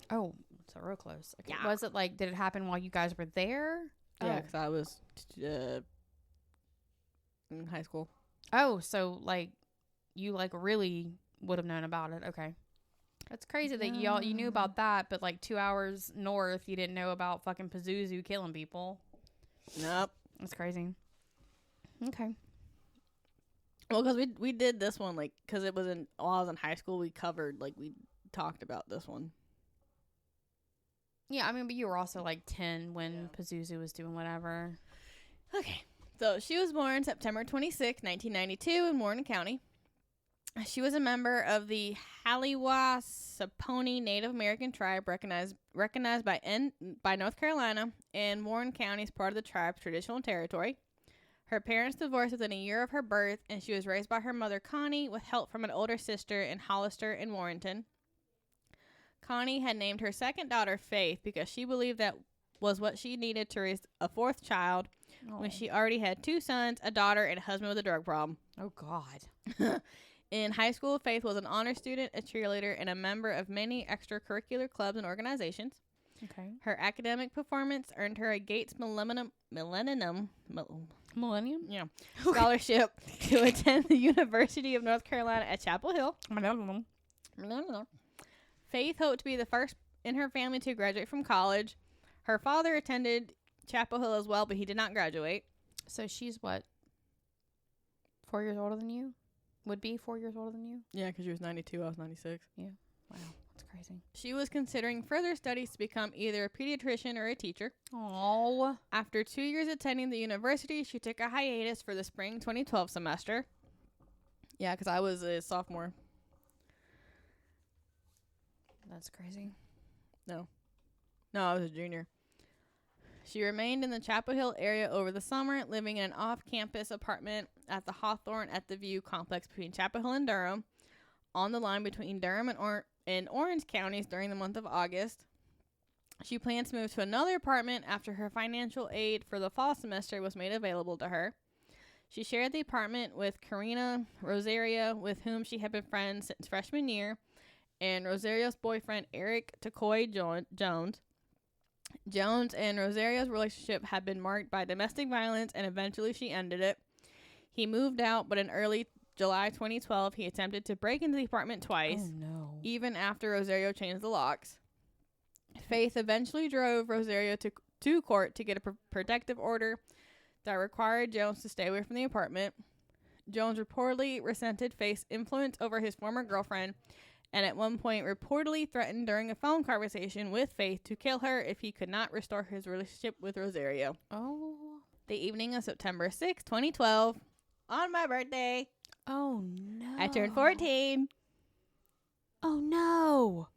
Oh, so real close. Okay. Yeah. Was it like, did it happen while you guys were there? Yeah, because I was in high school. Oh, so like you like really would have known about it. Okay. That's crazy that you knew about that, but like 2 hours north, you didn't know about fucking Pazuzu killing people. Nope. That's crazy. Okay. Well, because we did this one, like, because it was while I was in high school, we talked about this one. Yeah, I mean, but you were also like 10 when Pazuzu was doing whatever. Okay. So she was born September 26, 1992 in Warren County. She was a member of the Halliwa-Saponi Native American tribe recognized by North Carolina, and Warren County is part of the tribe's traditional territory. Her parents divorced within a year of her birth, and she was raised by her mother, Connie, with help from an older sister in Hollister and Warrenton. Connie had named her second daughter Faith because she believed that was what she needed to raise a fourth child when she already had 2 sons, a daughter, and a husband with a drug problem. Oh, God. In high school, Faith was an honor student, a cheerleader, and a member of many extracurricular clubs and organizations. Okay. Her academic performance earned her a Gates Millennium Yeah. scholarship to attend the University of North Carolina at Chapel Hill. Faith hoped to be the first in her family to graduate from college. Her father attended Chapel Hill as well, but he did not graduate. So she's what? 4 years older than you? Would be 4 years older than you? Yeah, because she was 92, I was 96. Yeah. Wow. That's crazy. She was considering further studies to become either a pediatrician or a teacher. Oh. After 2 years attending the university, she took a hiatus for the spring 2012 semester. Yeah, because I was a sophomore. That's crazy. No, I was a junior. She remained in the Chapel Hill area over the summer, living in an off-campus apartment at the Hawthorne at the View complex between Chapel Hill and Durham, on the line between Durham and Orange counties during the month of August. She plans to move to another apartment after her financial aid for the fall semester was made available to her. She shared the apartment with Karina Rosario, with whom she had been friends since freshman year, and Rosario's boyfriend, Eric Tacoy Jones. Jones and Rosario's relationship had been marked by domestic violence, and eventually she ended it. He moved out, but in early July 2012, he attempted to break into the apartment twice, Oh, no. even after Rosario changed the locks. Faith eventually drove Rosario to court to get a protective order that required Jones to stay away from the apartment. Jones reportedly resented Faith's influence over his former girlfriend, and at one point reportedly threatened during a phone conversation with Faith to kill her if he could not restore his relationship with Rosario. Oh. The evening of September 6, 2012, on my birthday, Oh, no. I turned 14. Oh, no.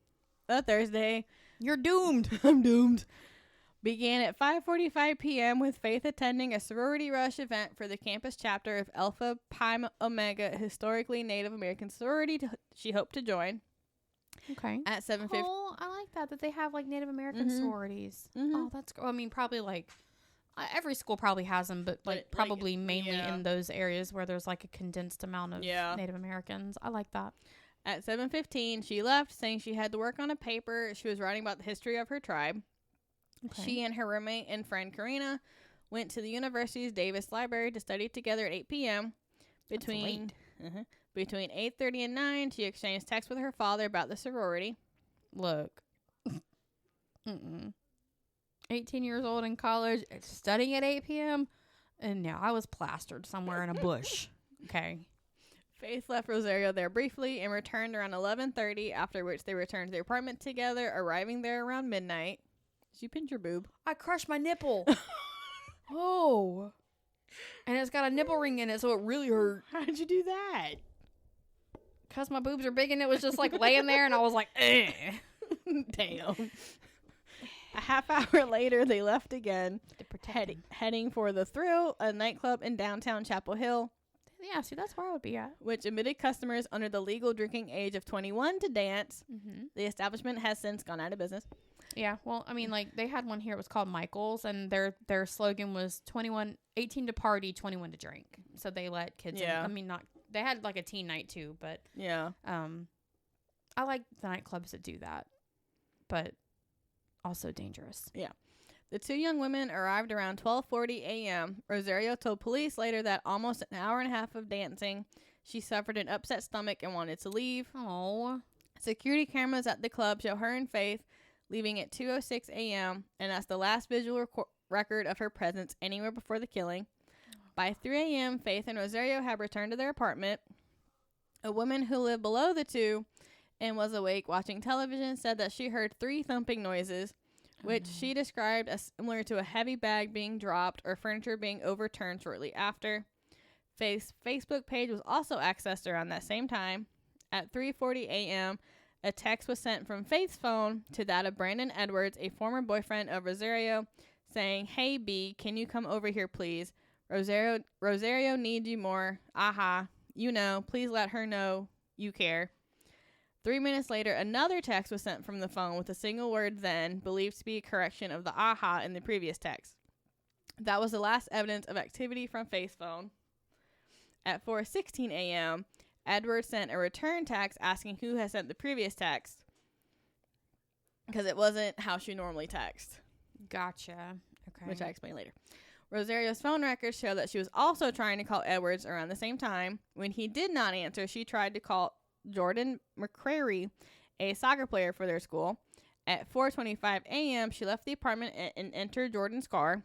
A Thursday. You're doomed. I'm doomed. Began at 5:45 p.m. with Faith attending a sorority rush event for the campus chapter of Alpha Pi Omega, a historically Native American sorority she hoped to join. Okay. At 7:50. Oh, I like that they have like Native American Mhm. sororities. Mhm. Oh, that's I mean, probably like every school probably has them, but like probably mainly in those areas where there's like a condensed amount of Native Americans. I like that. At 7:15, she left, saying she had to work on a paper she was writing about the history of her tribe. Okay. She and her roommate and friend Karina went to the university's Davis Library to study together at 8 p.m. Between 8:30 and 9, she exchanged texts with her father about the sorority. Look. 18 years old in college, studying at 8 p.m., and now I was plastered somewhere in a bush. Okay. Faith left Rosario there briefly and returned around 11:30, after which they returned to their apartment together, arriving there around midnight. Did you pinch your boob? I crushed my nipple. Oh. And it's got a nipple ring in it, so it really hurt. How'd you do that? Because my boobs are big, and it was just like laying there, and I was like, eh. Damn. A half hour later, they left again, heading for The Thrill, a nightclub in downtown Chapel Hill. Yeah, see, that's where I would be at. Which admitted customers under the legal drinking age of 21 to dance. Mm-hmm. The establishment has since gone out of business. Yeah, well, I mean, like, they had one here. It was called Michael's, and their slogan was 18 to party, 21 to drink. So they let kids in. I mean, they had, like, a teen night, too, but... Yeah. I like the nightclubs that do that, but also dangerous. Yeah. The two young women arrived around 12:40 a.m. Rosario told police later that almost an hour and a half of dancing, she suffered an upset stomach and wanted to leave. Oh. Security cameras at the club show her and Faith leaving at 2:06 a.m., and that's the last visual record of her presence anywhere before the killing. By 3 a.m., Faith and Rosario had returned to their apartment. A woman who lived below the two and was awake watching television said that she heard 3 thumping noises, which she described as similar to a heavy bag being dropped or furniture being overturned shortly after. Faith's Facebook page was also accessed around that same time. At 3:40 a.m., a text was sent from Faith's phone to that of Brandon Edwards, a former boyfriend of Rosario, saying, "Hey B, can you come over here please? Rosario needs you more. Aha. You know, please let her know you care." 3 minutes later, another text was sent from the phone with a single word then, believed to be a correction of the aha in the previous text. That was the last evidence of activity from Faith's phone. At 4:16 a.m., Edwards sent a return text asking who had sent the previous text, because it wasn't how she normally texts. Gotcha. Okay. Which I explain later. Rosario's phone records show that she was also trying to call Edwards around the same time. When he did not answer, she tried to call Jordan McCrary, a soccer player for their school. At 4:25 a.m., she left the apartment and entered Jordan's car.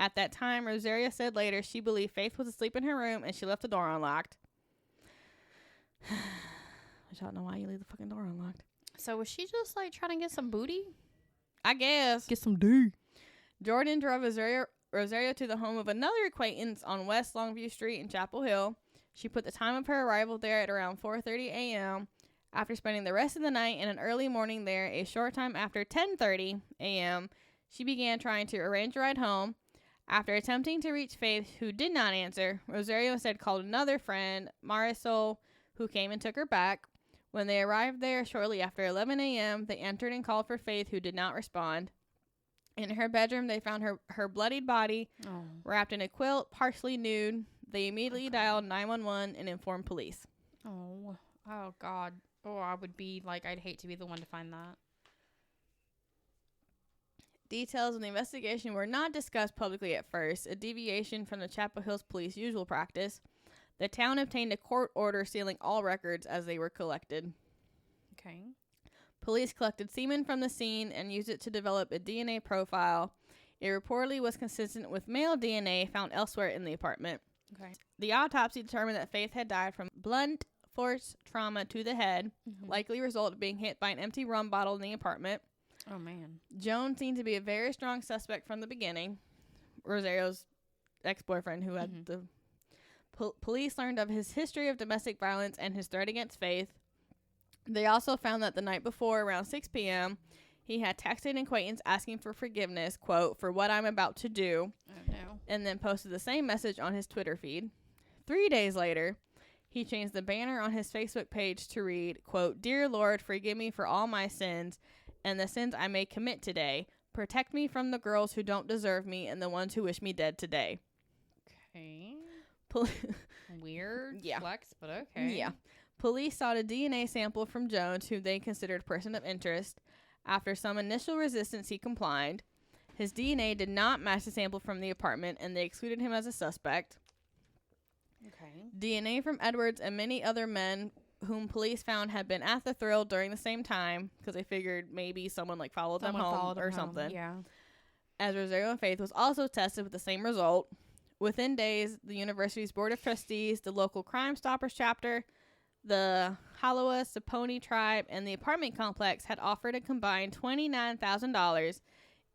At that time, Rosario said later she believed Faith was asleep in her room and she left the door unlocked. I don't know why you leave the fucking door unlocked. So was she just like trying to get some booty? I guess. Get some D. Jordan drove Rosario to the home of another acquaintance on West Longview Street in Chapel Hill. She put the time of her arrival there at around 4:30 a.m. After spending the rest of the night and an early morning there, a short time after 10:30 a.m., she began trying to arrange a ride home. After attempting to reach Faith, who did not answer, Rosario instead called another friend, Marisol, who came and took her back. When they arrived there shortly after 11 a.m., they entered and called for Faith, who did not respond. In her bedroom, they found her bloodied body wrapped in a quilt, partially nude. They immediately dialed 911 and informed police. Oh God. Oh, I would be like, I'd hate to be the one to find that. Details of the investigation were not discussed publicly at first, a deviation from the Chapel Hills police usual practice. The town obtained a court order sealing all records as they were collected. Okay. Police collected semen from the scene and used it to develop a DNA profile. It reportedly was consistent with male DNA found elsewhere in the apartment. Okay. The autopsy determined that Faith had died from blunt force trauma to the head, likely result of being hit by an empty rum bottle in the apartment. Oh, man. Jones seemed to be a very strong suspect from the beginning. Rosario's ex-boyfriend who had the... Police learned of his history of domestic violence and his threat against Faith. They also found that the night before, around 6 p.m., he had texted an acquaintance asking for forgiveness, quote, "for what I'm about to do," and then posted the same message on his Twitter feed. 3 days later, he changed the banner on his Facebook page to read, quote, "Dear Lord, forgive me for all my sins and the sins I may commit today. Protect me from the girls who don't deserve me and the ones who wish me dead today." Okay. Weird flex, but okay. Yeah. Police sought a DNA sample from Jones, who they considered a person of interest. After some initial resistance, he complied. His DNA did not match the sample from the apartment, and they excluded him as a suspect. Okay. DNA from Edwards and many other men whom police found had been at the Thrill during the same time, because they figured maybe someone followed them home or something. Yeah. As Rosario and Faith was also tested with the same result. Within days, the university's board of trustees, the local Crime Stoppers chapter, the Halawa Saponi tribe, and the apartment complex had offered a combined $29,000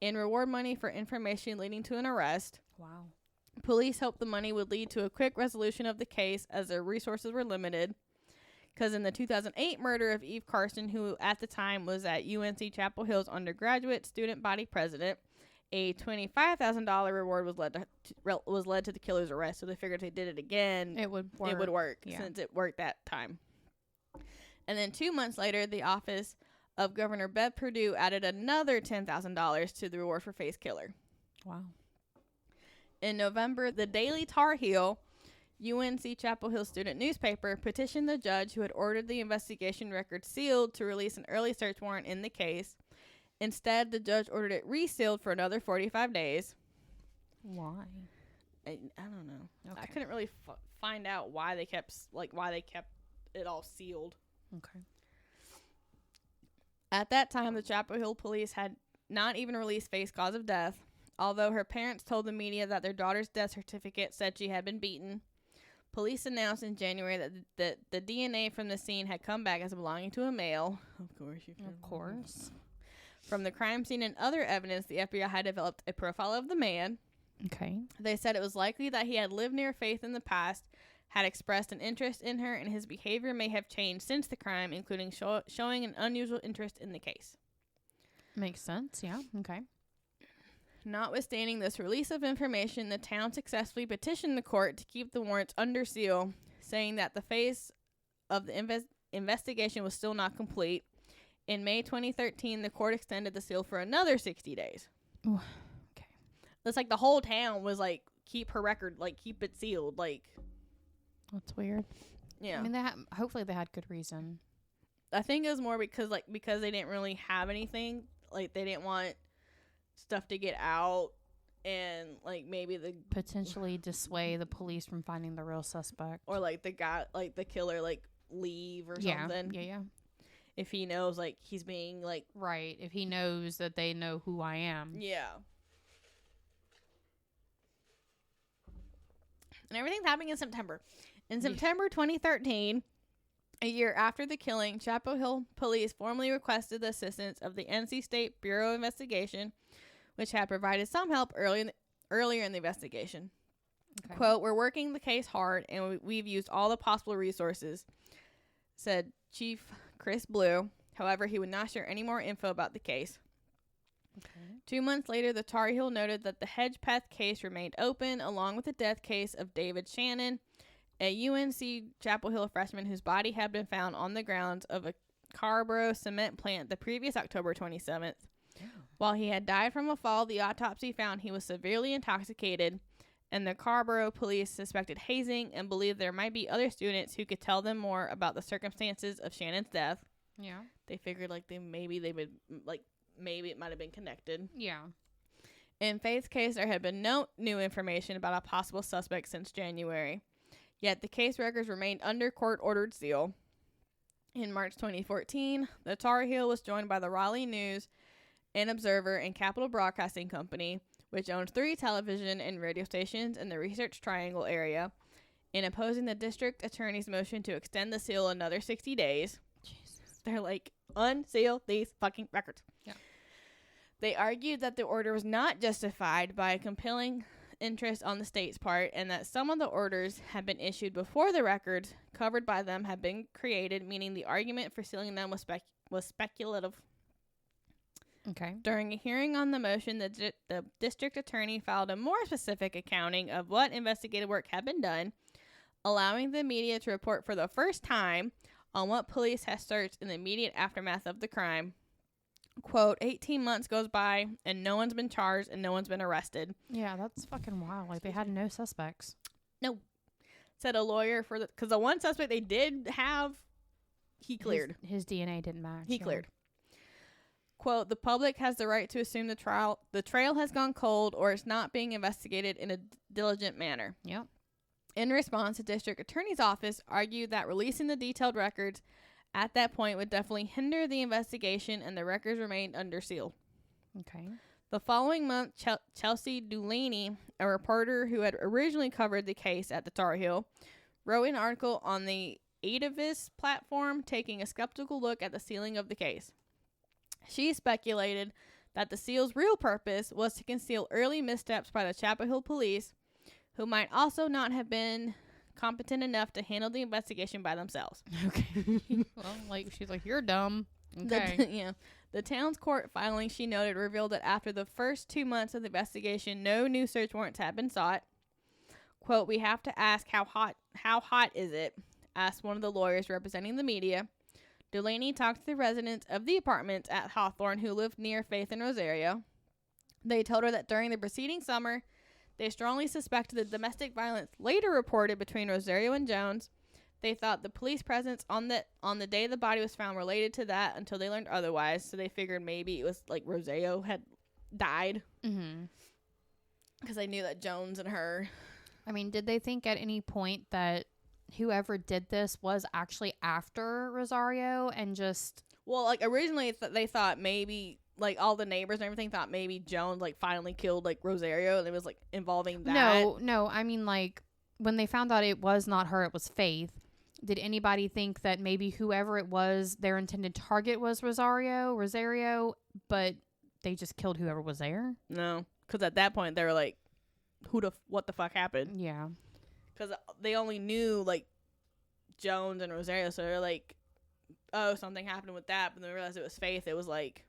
in reward money for information leading to an arrest. Wow. Police hoped the money would lead to a quick resolution of the case as their resources were limited. Because in the 2008 murder of Eve Carson, who at the time was at UNC Chapel Hill's undergraduate student body president, a $25,000 reward was led to the killer's arrest. So they figured if they did it again, it would work since it worked that time. And then 2 months later, the office of Governor Bev Perdue added another $10,000 to the reward for Faith's killer. Wow. In November, the Daily Tar Heel, UNC Chapel Hill student newspaper, petitioned the judge who had ordered the investigation record sealed to release an early search warrant in the case. Instead, the judge ordered it resealed for another 45 days. Why? I don't know. Okay. I couldn't really find out why they kept it all sealed. Okay. At that time, the Chapel Hill police had not even released Faith's cause of death. Although her parents told the media that their daughter's death certificate said she had been beaten, police announced in January that the DNA from the scene had come back as belonging to a male. Of course. From the crime scene and other evidence, the FBI had developed a profile of the man. Okay. They said it was likely that he had lived near Faith in the past, had expressed an interest in her, and his behavior may have changed since the crime, including showing an unusual interest in the case. Makes sense, yeah. Okay. Notwithstanding this release of information, the town successfully petitioned the court to keep the warrants under seal, saying that the phase of the investigation was still not complete. In May 2013, the court extended the seal for another 60 days. Ooh, okay. It's like the whole town was like, keep her record, like, keep it sealed, like. That's weird. Yeah. I mean, hopefully they had good reason. I think it was more because they didn't really have anything. Like, they didn't want stuff to get out and, like, maybe potentially dissuade the police from finding the real suspect. Or, like, the guy, like, the killer, like, leave or something. Yeah. If he knows, like, he's being, like. Right. If he knows that they know who I am. Yeah. And everything's happening in September. In September 2013, a year after the killing, Chapel Hill police formally requested the assistance of the NC State Bureau of Investigation, which had provided some help earlier in the investigation. Okay. Quote, "We're working the case hard, and we've used all the possible resources," said Chief Chris Blue. However, he would not share any more info about the case. Okay. 2 months later, the Tar Heel noted that the Hedgepeth case remained open, along with the death case of David Shannon, a UNC Chapel Hill freshman whose body had been found on the grounds of a Carborough cement plant the previous October 27th. Yeah. While he had died from a fall, the autopsy found he was severely intoxicated, and the Carborough police suspected hazing and believed there might be other students who could tell them more about the circumstances of Shannon's death. Yeah. They figured, like, maybe it might have been connected. Yeah. In Faith's case, there had been no new information about a possible suspect since January. Yet the case records remained under court-ordered seal. In March 2014, the Tar Heel was joined by the Raleigh News and Observer and Capital Broadcasting Company, which owns 3 television and radio stations in the Research Triangle area, in opposing the district attorney's motion to extend the seal another 60 days. Jesus. They're like, unseal these fucking records. Yeah. They argued that the order was not justified by a compelling interest on the state's part, and that some of the orders had been issued before the records covered by them had been created, meaning the argument for sealing them was speculative. Okay. During a hearing on the motion, the district attorney filed a more specific accounting of what investigative work had been done, allowing the media to report for the first time on what police had searched in the immediate aftermath of the crime. Quote, 18 months goes by and no one's been charged and no one's been arrested. Yeah, that's fucking wild. Like, they had no suspects. No. Said a lawyer because the one suspect they did have, he cleared. His DNA didn't match. He cleared. Quote, "The public has the right to assume the trail has gone cold or is not being investigated in a diligent manner." Yep. In response, the district attorney's office argued that releasing the detailed records at that point would definitely hinder the investigation, and the records remained under seal. Okay. The following month, Chelsea Dulaney, a reporter who had originally covered the case at the Tar Heel, wrote an article on the Atavis platform taking a skeptical look at the sealing of the case. She speculated that the seal's real purpose was to conceal early missteps by the Chapel Hill police, who might also not have been competent enough to handle the investigation by themselves. Okay. Well, like, she's like, you're dumb. Okay. The town's court filing, she noted, revealed that after the first 2 months of the investigation, no new search warrants had been sought. Quote, "We have to ask how hot is it?" asked one of the lawyers representing the media. Delaney talked to the residents of the apartments at Hawthorne who lived near Faith and Rosario. They told her that during the preceding summer, they strongly suspected the domestic violence later reported between Rosario and Jones. They thought the police presence on the day the body was found related to that until they learned otherwise. So they figured maybe it was like Rosario had died. Mm-hmm. Because they knew that Jones and her. I mean, did they think at any point that whoever did this was actually after Rosario and just... Well, like originally they thought maybe like all the neighbors and everything thought maybe Jones like finally killed like Rosario, and it was like involving that. No. I mean, like when they found out it was not her, it was Faith. Did anybody think that maybe whoever it was, their intended target was Rosario, but they just killed whoever was there? No, because at that point they were like, what the fuck happened? Yeah. Because they only knew like Jones and Rosario, so they're like, oh, something happened with that, but then they realized it was Faith. It was like,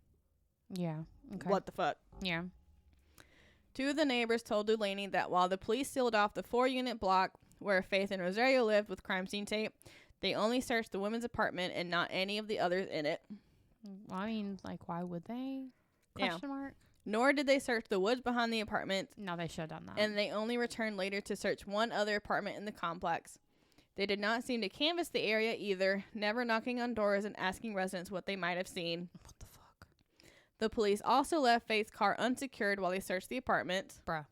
yeah, okay. What the fuck? Yeah. 2 of the neighbors told Delaney that while the police sealed off the 4-unit block where Faith and Rosario lived with crime scene tape, they only searched the women's apartment and not any of the others in it. Well, I mean, like, why would they? Question mark. Nor did they search the woods behind the apartment. No, they should have done that. And they only returned later to search one other apartment in the complex. They did not seem to canvass the area either, never knocking on doors and asking residents what they might have seen. What the fuck? The police also left Faith's car unsecured while they searched the apartment. Bruh.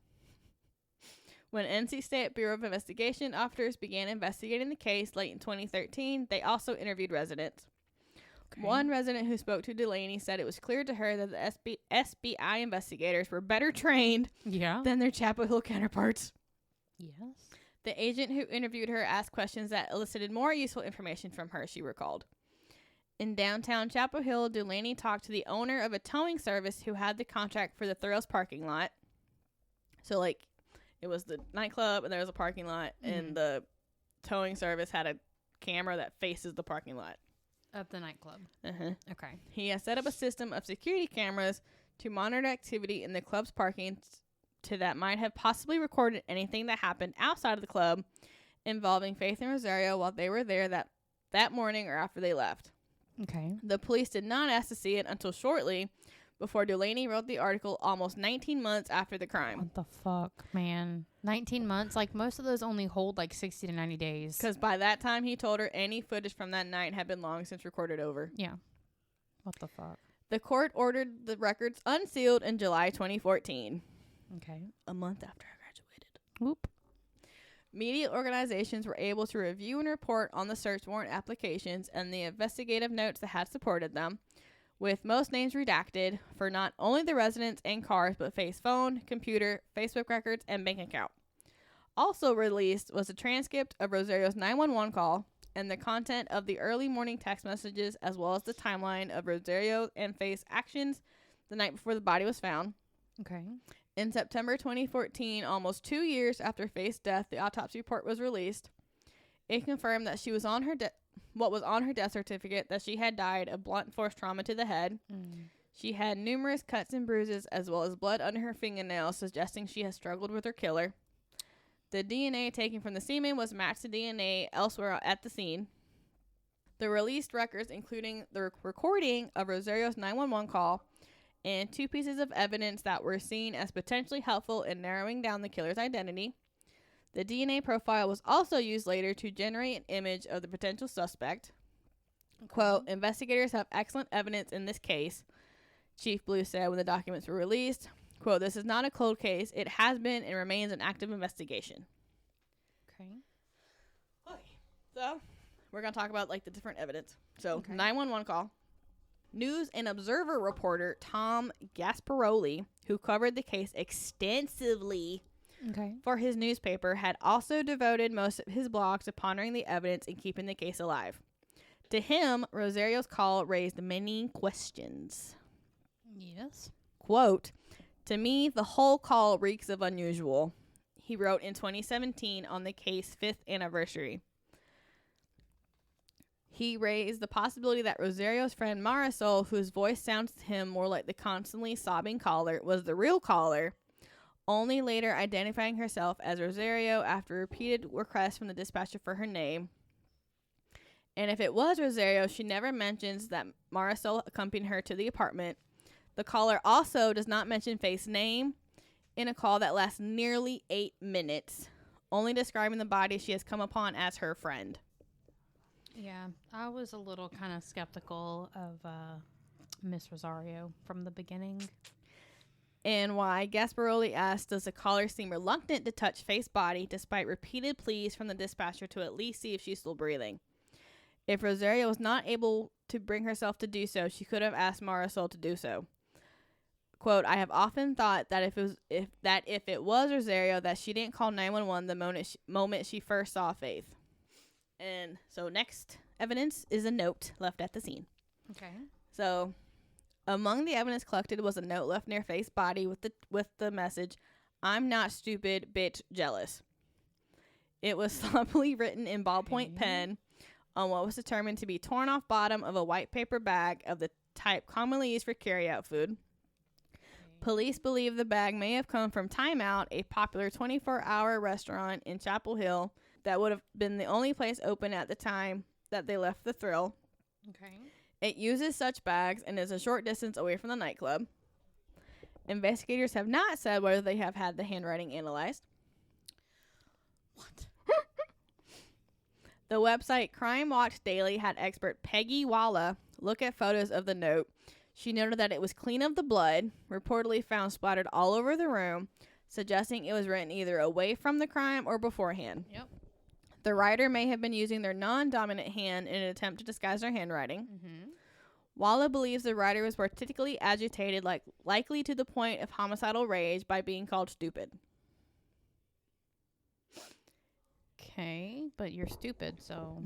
When NC State Bureau of Investigation officers began investigating the case late in 2013, they also interviewed residents. Okay. One resident who spoke to Delaney said it was clear to her that the SBI investigators were better trained than their Chapel Hill counterparts. Yes. The agent who interviewed her asked questions that elicited more useful information from her, she recalled. In downtown Chapel Hill, Delaney talked to the owner of a towing service who had the contract for the Thrills parking lot. So, like, it was the nightclub and there was a parking lot, and the towing service had a camera that faces the parking lot. Of the nightclub. Okay. He has set up a system of security cameras to monitor activity in the club's parking to that might have possibly recorded anything that happened outside of the club involving Faith and Rosario while they were there that morning or after they left. Okay. The police did not ask to see it until shortly before Delaney wrote the article almost 19 months after the crime. What the fuck, man? 19 months? Like, most of those only hold, like, 60 to 90 days. Because by that time, he told her any footage from that night had been long since recorded over. Yeah. What the fuck? The court ordered the records unsealed in July 2014. Okay. A month after I graduated. Whoop. Media organizations were able to review and report on the search warrant applications and the investigative notes that had supported them, with most names redacted for not only the residents and cars, but Faith's phone, computer, Facebook records, and bank account. Also released was a transcript of Rosario's 911 call and the content of the early morning text messages, as well as the timeline of Rosario and Faith's actions the night before the body was found. Okay. In September 2014, almost 2 years after Faith's death, the autopsy report was released. It confirmed that she was on her what was on her death certificate, that she had died of blunt force trauma to the head. She had numerous cuts and bruises, as well as blood under her fingernails, suggesting she had struggled with her killer. The DNA taken from the semen was matched to DNA elsewhere at the scene. The released records, including the recording of Rosario's 911 call, and 2 pieces of evidence that were seen as potentially helpful in narrowing down the killer's identity. The DNA profile was also used later to generate an image of the potential suspect. Quote, investigators have excellent evidence in this case, Chief Blue said when the documents were released. Quote, this is not a cold case. It has been and remains an active investigation. Okay. So, we're going to talk about, like, the different evidence. So, 911 call. News and Observer reporter Tom Gasparoli, who covered the case extensively for his newspaper, had also devoted most of his blog to pondering the evidence and keeping the case alive. To him, Rosario's call raised many questions. Yes. Quote, to me, the whole call reeks of unusual, he wrote in 2017 on the case's 5th anniversary. He raised the possibility that Rosario's friend Marisol, whose voice sounds to him more like the constantly sobbing caller, was the real caller, only later identifying herself as Rosario after repeated requests from the dispatcher for her name. And if it was Rosario, she never mentions that Marisol accompanied her to the apartment. The caller also does not mention Faith's name in a call that lasts nearly 8 minutes, only describing the body she has come upon as her friend. Yeah, I was a little kind of skeptical of Miss Rosario from the beginning. And why Gasparoli asked, does the caller seem reluctant to touch Faith's body despite repeated pleas from the dispatcher to at least see if she's still breathing? If Rosario was not able to bring herself to do so, she could have asked Marisol to do so. quote, I have often thought that if it was Rosario, that she didn't call 911 the moment she first saw Faith. And so next evidence is a note left at the scene. Okay. So among the evidence collected was a note left near Faith's body with the message, I'm not stupid, bitch, jealous. It was sloppily written in ballpoint pen on what was determined to be torn off bottom of a white paper bag of the type commonly used for carry-out food. Police believe the bag may have come from Time Out, a popular 24-hour restaurant in Chapel Hill that would have been the only place open at the time that they left the Thrill. Okay. It uses such bags and is a short distance away from the nightclub. Investigators have not said whether they have had the handwriting analyzed. What? The website Crime Watch Daily had expert Peggy Walla look at photos of the note. She noted that it was clean of the blood, reportedly found splattered all over the room, suggesting it was written either away from the crime or beforehand. Yep. The writer may have been using their non-dominant hand in an attempt to disguise their handwriting. Mm-hmm. Walla believes the writer was particularly agitated, likely to the point of homicidal rage, by being called stupid. Okay, but you're stupid, so...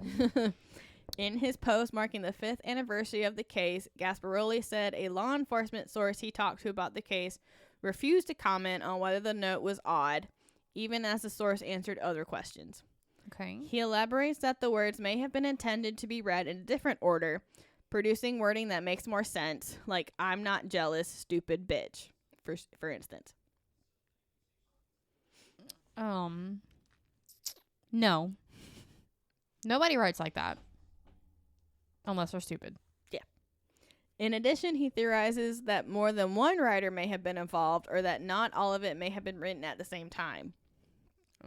In his post marking the 5th anniversary of the case, Gasparoli said a law enforcement source he talked to about the case refused to comment on whether the note was odd, even as the source answered other questions. Okay. He elaborates that the words may have been intended to be read in a different order, producing wording that makes more sense, like I'm not jealous, stupid bitch, for instance. No. Nobody writes like that. Unless they're stupid. Yeah. In addition, he theorizes that more than one writer may have been involved, or that not all of it may have been written at the same time.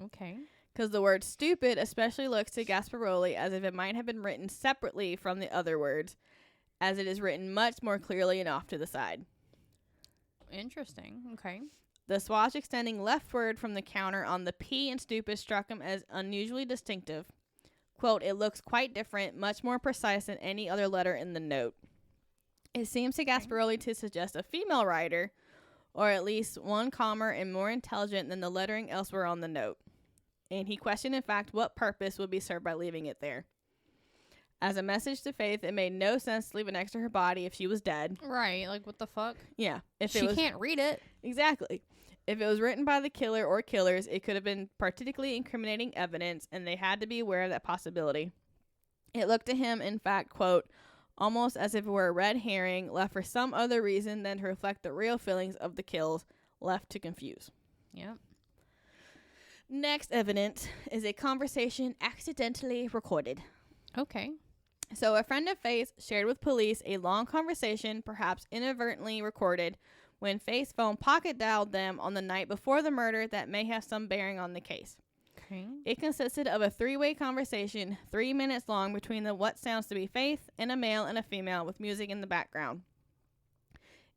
Okay. Because the word stupid especially looks to Gasparoli as if it might have been written separately from the other words, as it is written much more clearly and off to the side. Interesting. Okay. The swatch extending leftward from the counter on the P in stupid struck him as unusually distinctive. Quote, it looks quite different, much more precise than any other letter in the note. It seems to Gasparoli to suggest a female writer, or at least one calmer and more intelligent than the lettering elsewhere on the note. And he questioned, in fact, what purpose would be served by leaving it there. As a message to Faith, it made no sense to leave it next to her body if she was dead. Right. Like, what the fuck? Yeah. She can't read it. Exactly. If it was written by the killer or killers, it could have been particularly incriminating evidence, and they had to be aware of that possibility. It looked to him, in fact, quote, almost as if it were a red herring left for some other reason than to reflect the real feelings of the kills, left to confuse. Yep. Next evidence is a conversation accidentally recorded. Okay. So a friend of Faith's shared with police a long conversation, perhaps inadvertently recorded, when Faith's phone pocket dialed them on the night before the murder that may have some bearing on the case. Okay. It consisted of a 3-way conversation, 3 minutes long, between what sounds to be Faith and a male and a female with music in the background.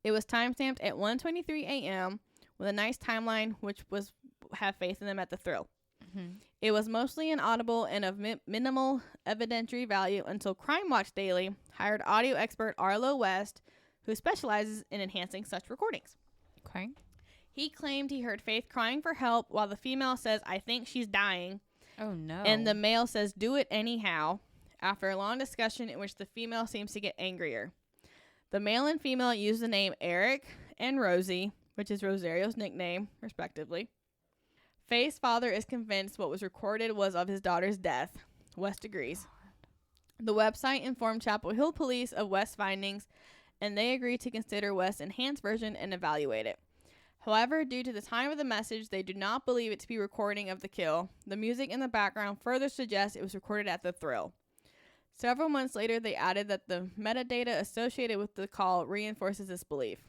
It was timestamped at 1:23 a.m. with a nice timeline, which was have Faith in them at the Thrill. Mm-hmm. It was mostly inaudible and of minimal evidentiary value until Crime Watch Daily hired audio expert Arlo West, who specializes in enhancing such recordings. Okay. He claimed he heard Faith crying for help while the female says, I think she's dying. Oh, no. And the male says, do it anyhow, after a long discussion in which the female seems to get angrier. The male and female use the name Eric and Rosie, which is Rosario's nickname, respectively. Faith's father is convinced what was recorded was of his daughter's death. West agrees. The website informed Chapel Hill police of West's findings, and they agreed to consider West's enhanced version and evaluate it. However, due to the time of the message, they do not believe it to be recording of the kill. The music in the background further suggests it was recorded at the Thrill. Several months later, they added that the metadata associated with the call reinforces this belief.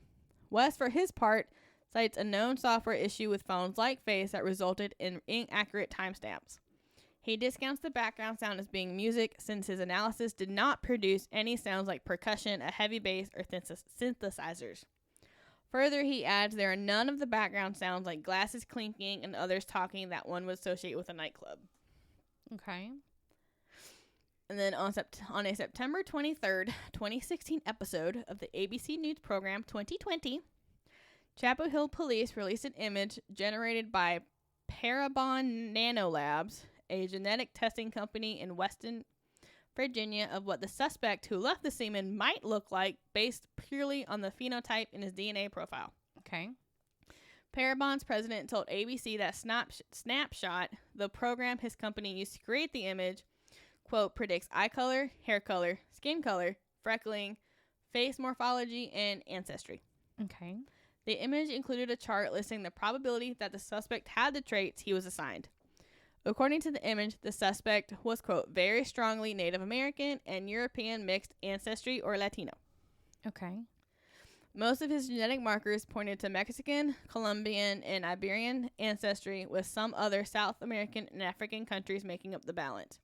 West, for his part, cites a known software issue with phones like Faith's that resulted in inaccurate timestamps. He discounts the background sound as being music since his analysis did not produce any sounds like percussion, a heavy bass, or synthesizers. Further, he adds there are none of the background sounds like glasses clinking and others talking that one would associate with a nightclub. Okay. And then on a September 23rd, 2016 episode of the ABC News program 2020, Chapel Hill police released an image generated by Parabon Nanolabs, a genetic testing company in Weston, Virginia, of what the suspect who left the semen might look like based purely on the phenotype in his DNA profile. Okay. Parabon's president told ABC that Snapshot, the program his company used to create the image, quote, predicts eye color, hair color, skin color, freckling, face morphology, and ancestry. Okay. The image included a chart listing the probability that the suspect had the traits he was assigned. According to the image, the suspect was, quote, very strongly Native American and European mixed ancestry or Latino. Okay. Most of his genetic markers pointed to Mexican, Colombian, and Iberian ancestry, with some other South American and African countries making up the balance.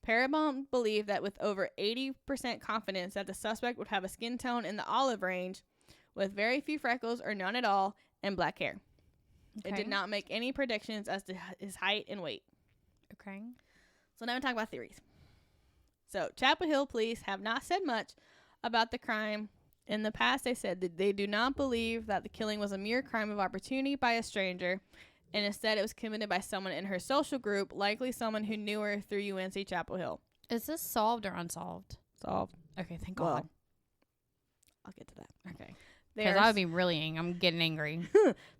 Parabon believed that with over 80% confidence that the suspect would have a skin tone in the olive range, with very few freckles or none at all, and black hair. Okay. It did not make any predictions as to his height and weight. Okay. So now we talk about theories. So Chapel Hill police have not said much about the crime. In the past, they said that they do not believe that the killing was a mere crime of opportunity by a stranger, and instead it was committed by someone in her social group, likely someone who knew her through UNC Chapel Hill. Is this solved or unsolved? Solved. Okay, thank Well, God. I'll get to that. Okay. Because I would be really I'm getting angry.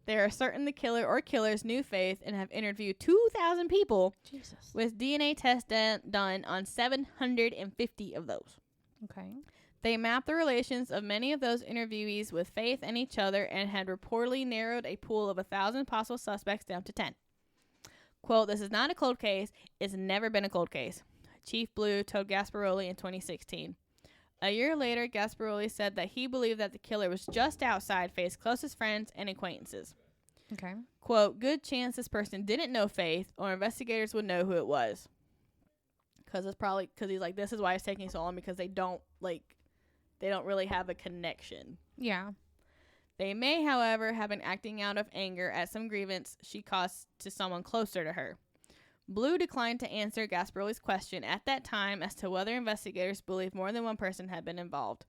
They are certain the killer or killers knew Faith and have interviewed 2,000 people Jesus. with DNA tests done on 750 of those. Okay. They mapped the relations of many of those interviewees with Faith and each other and had reportedly narrowed a pool of 1,000 possible suspects down to 10. Quote, this is not a cold case. It's never been a cold case. Chief Blue told Gasparoli in 2016. A year later, Gasparoli said that he believed that the killer was just outside Faith's closest friends and acquaintances. Okay. Quote, good chance this person didn't know Faith or investigators would know who it was. Because he's like, this is why it's taking so long, because they don't really have a connection. Yeah. They may, however, have been acting out of anger at some grievance she caused to someone closer to her. Blue declined to answer Gasparoli's question at that time as to whether investigators believe more than one person had been involved.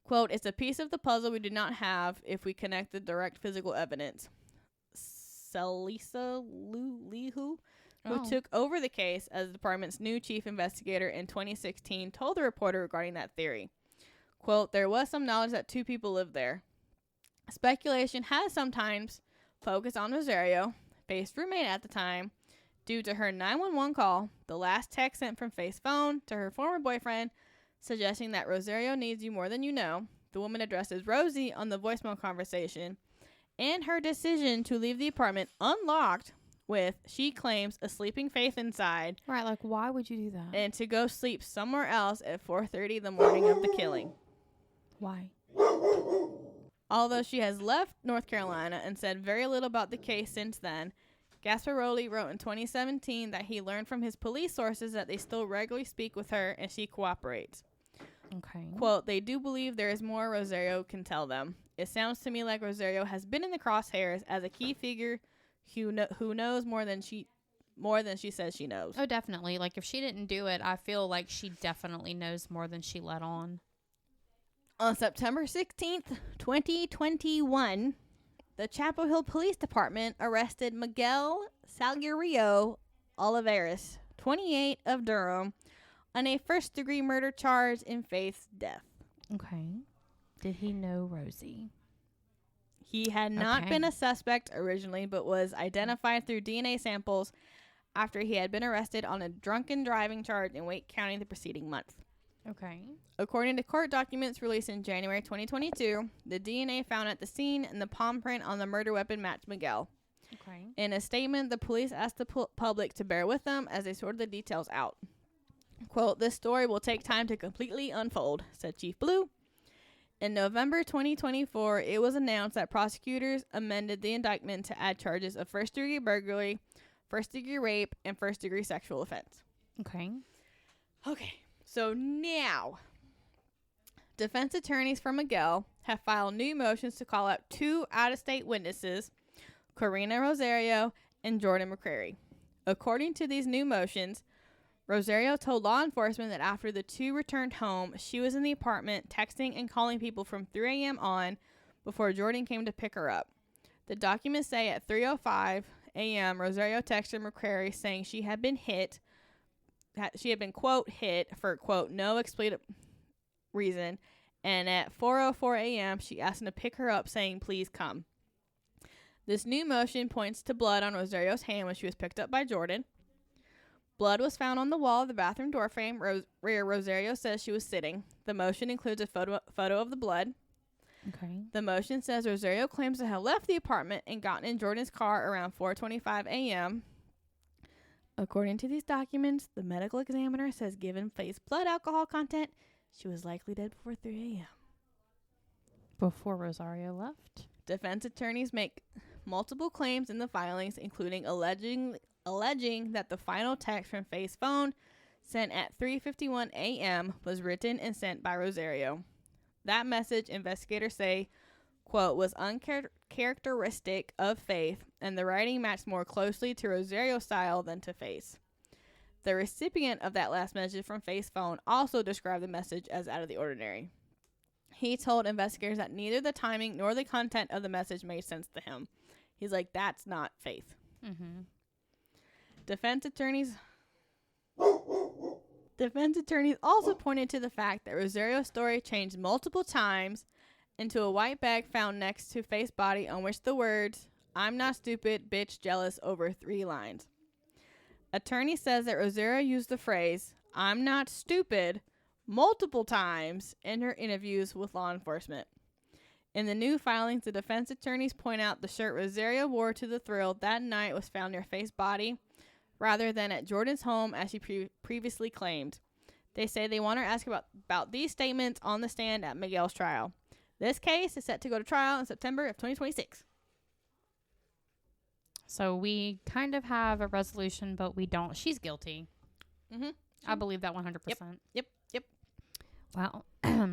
Quote, it's a piece of the puzzle we do not have if we connect the direct physical evidence. Salisa Lihu, who took over the case as the department's new chief investigator in 2016, told the reporter regarding that theory. Quote, there was some knowledge that two people lived there. Speculation has sometimes focused on Rosario, Faith's roommate at the time, due to her 911 call, the last text sent from Faith's phone to her former boyfriend, suggesting that Rosario needs you more than you know. The woman addressed as Rosie on the voicemail conversation, and her decision to leave the apartment unlocked with, she claims, a sleeping Faith inside. Right, like, why would you do that? And to go sleep somewhere else at 4:30 the morning of the killing. Why? Although she has left North Carolina and said very little about the case since then, Gasparoli wrote in 2017 that he learned from his police sources that they still regularly speak with her and she cooperates. Okay. Quote, they do believe there is more Rosario can tell them. It sounds to me like Rosario has been in the crosshairs as a key figure who knows more than she says she knows. Oh, definitely. Like, if she didn't do it, I feel like she definitely knows more than she let on. On September 16th, 2021, the Chapel Hill Police Department arrested Miguel Salgueiro Olivares, 28, of Durham, on a first-degree murder charge in Faith's death. Okay. Did he know Rosie? He had not been a suspect originally, but was identified through DNA samples after he had been arrested on a drunken driving charge in Wake County the preceding month. Okay. According to court documents released in January 2022, the DNA found at the scene and the palm print on the murder weapon matched Miguel. Okay. In a statement, the police asked the public to bear with them as they sorted the details out. Quote, this story will take time to completely unfold, said Chief Blue. In November 2024, it was announced that prosecutors amended the indictment to add charges of first-degree burglary, first-degree rape, and first-degree sexual offense. Okay. Okay. So now, defense attorneys for Miguel have filed new motions to call out two out-of-state witnesses, Karina Rosario and Jordan McCrary. According to these new motions, Rosario told law enforcement that after the two returned home, she was in the apartment texting and calling people from 3 a.m. on before Jordan came to pick her up. The documents say at 3:05 a.m., Rosario texted McCrary saying she had been hit. She had been, quote, hit for, quote, no explicit reason. And at 4:04 a.m., she asked him to pick her up, saying, please come. This new motion points to blood on Rosario's hand when she was picked up by Jordan. Blood was found on the wall of the bathroom door frame where Rosario says she was sitting. The motion includes a photo of the blood. Okay. The motion says Rosario claims to have left the apartment and gotten in Jordan's car around 4:25 a.m. According to these documents, the medical examiner says given Faith's blood alcohol content, she was likely dead before 3 a.m. Before Rosario left. Defense attorneys make multiple claims in the filings, including alleging that the final text from Faith's phone sent at 3:51 a.m. was written and sent by Rosario. That message, investigators say, quote, was uncharacteristic of Faith, and the writing matched more closely to Rosario's style than to Faith's. The recipient of that last message from Faith's phone also described the message as out of the ordinary. He told investigators that neither the timing nor the content of the message made sense to him. He's like, that's not Faith. Mm-hmm. Defense attorneys also pointed to the fact that Rosario's story changed multiple times into a white bag found next to Faith's body on which the words, I'm not stupid, bitch, jealous, over 3 lines. Attorney says that Rosario used the phrase, I'm not stupid, multiple times in her interviews with law enforcement. In the new filings, the defense attorneys point out the shirt Rosario wore to the thrill that night was found near Faith's body, rather than at Jordan's home as she previously claimed. They say they want her to ask about these statements on the stand at Miguel's trial. This case is set to go to trial in September of 2026. So we kind of have a resolution, but we don't. She's guilty. Mm-hmm. I believe that 100%. Yep. Wow.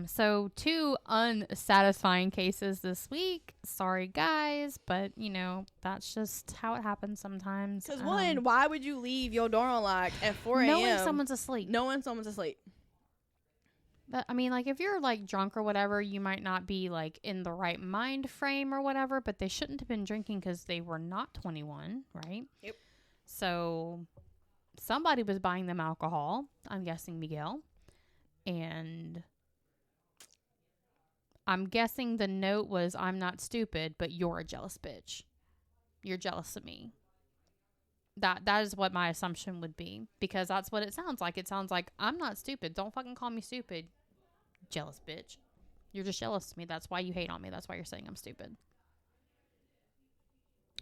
So 2 unsatisfying cases this week. Sorry, guys, but, that's just how it happens sometimes. Because one, why would you leave your door unlocked at 4 a.m.? Knowing someone's asleep. But, if you're, drunk or whatever, you might not be, in the right mind frame or whatever, but they shouldn't have been drinking because they were not 21, right? Yep. So somebody was buying them alcohol. I'm guessing Miguel. And I'm guessing the note was, I'm not stupid, but you're a jealous bitch. You're jealous of me. That is what my assumption would be, because that's what it sounds like. It sounds like, I'm not stupid. Don't fucking call me stupid. Jealous bitch. You're just jealous of me. That's why you hate on me. That's why you're saying I'm stupid.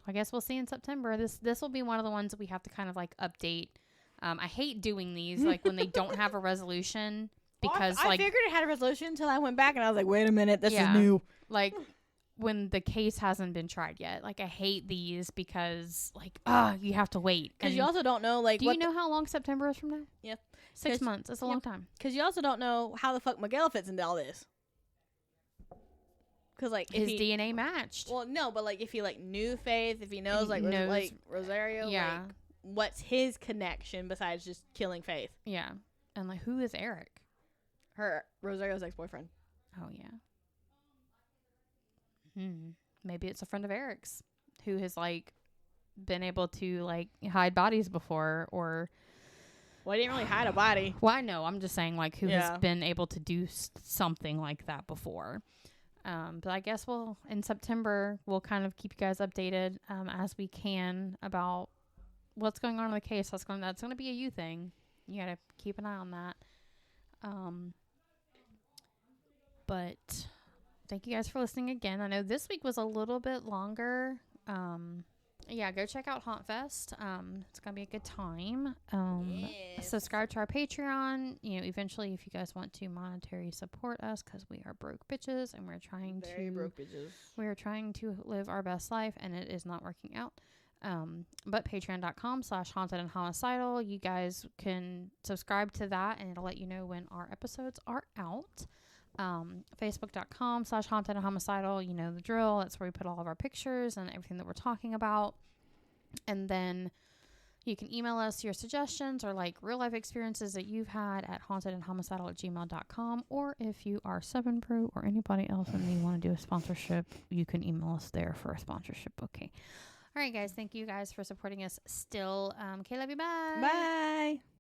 I guess we'll see in September. This will be one of the ones that we have to kind of update. I hate doing these when they don't have a resolution. Because I figured it had a resolution until I went back and I was like, wait a minute, this is new. When the case hasn't been tried yet. I hate these because you have to wait. Because you also don't know do you know how long September is from now? Yeah. 6 months. It's a long time. Because you also don't know how the fuck Miguel fits into all this. Because his DNA matched. Well, no, but if he knew Faith, if he knows Rosario, yeah. What's his connection besides just killing Faith? Yeah. And who is Eric? Rosario's ex-boyfriend. Oh, yeah. Maybe it's a friend of Eric's who has, been able to, hide bodies before, or... Well, he didn't really hide a body. Well, I know. I'm just saying, who has been able to do something like that before. But I guess in September, we'll kind of keep you guys updated as we can about what's going on in the case. That's going to be a you thing. You got to keep an eye on that. But thank you guys for listening again. I know this week was a little bit longer. Go check out Haunt Fest. It's gonna be a good time. Yes. Subscribe to our Patreon. Eventually, if you guys want to monetary support us, because we are broke bitches and we're trying to live our best life, and it is not working out. But patreon.com/haunted and homicidal. You guys can subscribe to that and it'll let you know when our episodes are out. Facebook.com/haunted and homicidal. You know the drill. That's where we put all of our pictures and everything that we're talking about. And then You can email us your suggestions or like real life experiences that you've had at hauntedandhomicidal@gmail.com. Or if you are Seven Brew or anybody else and you want to do a sponsorship, you can email us there for a sponsorship. Okay. All right, guys. Thank you guys for supporting us still. Okay, love you. Bye. Bye.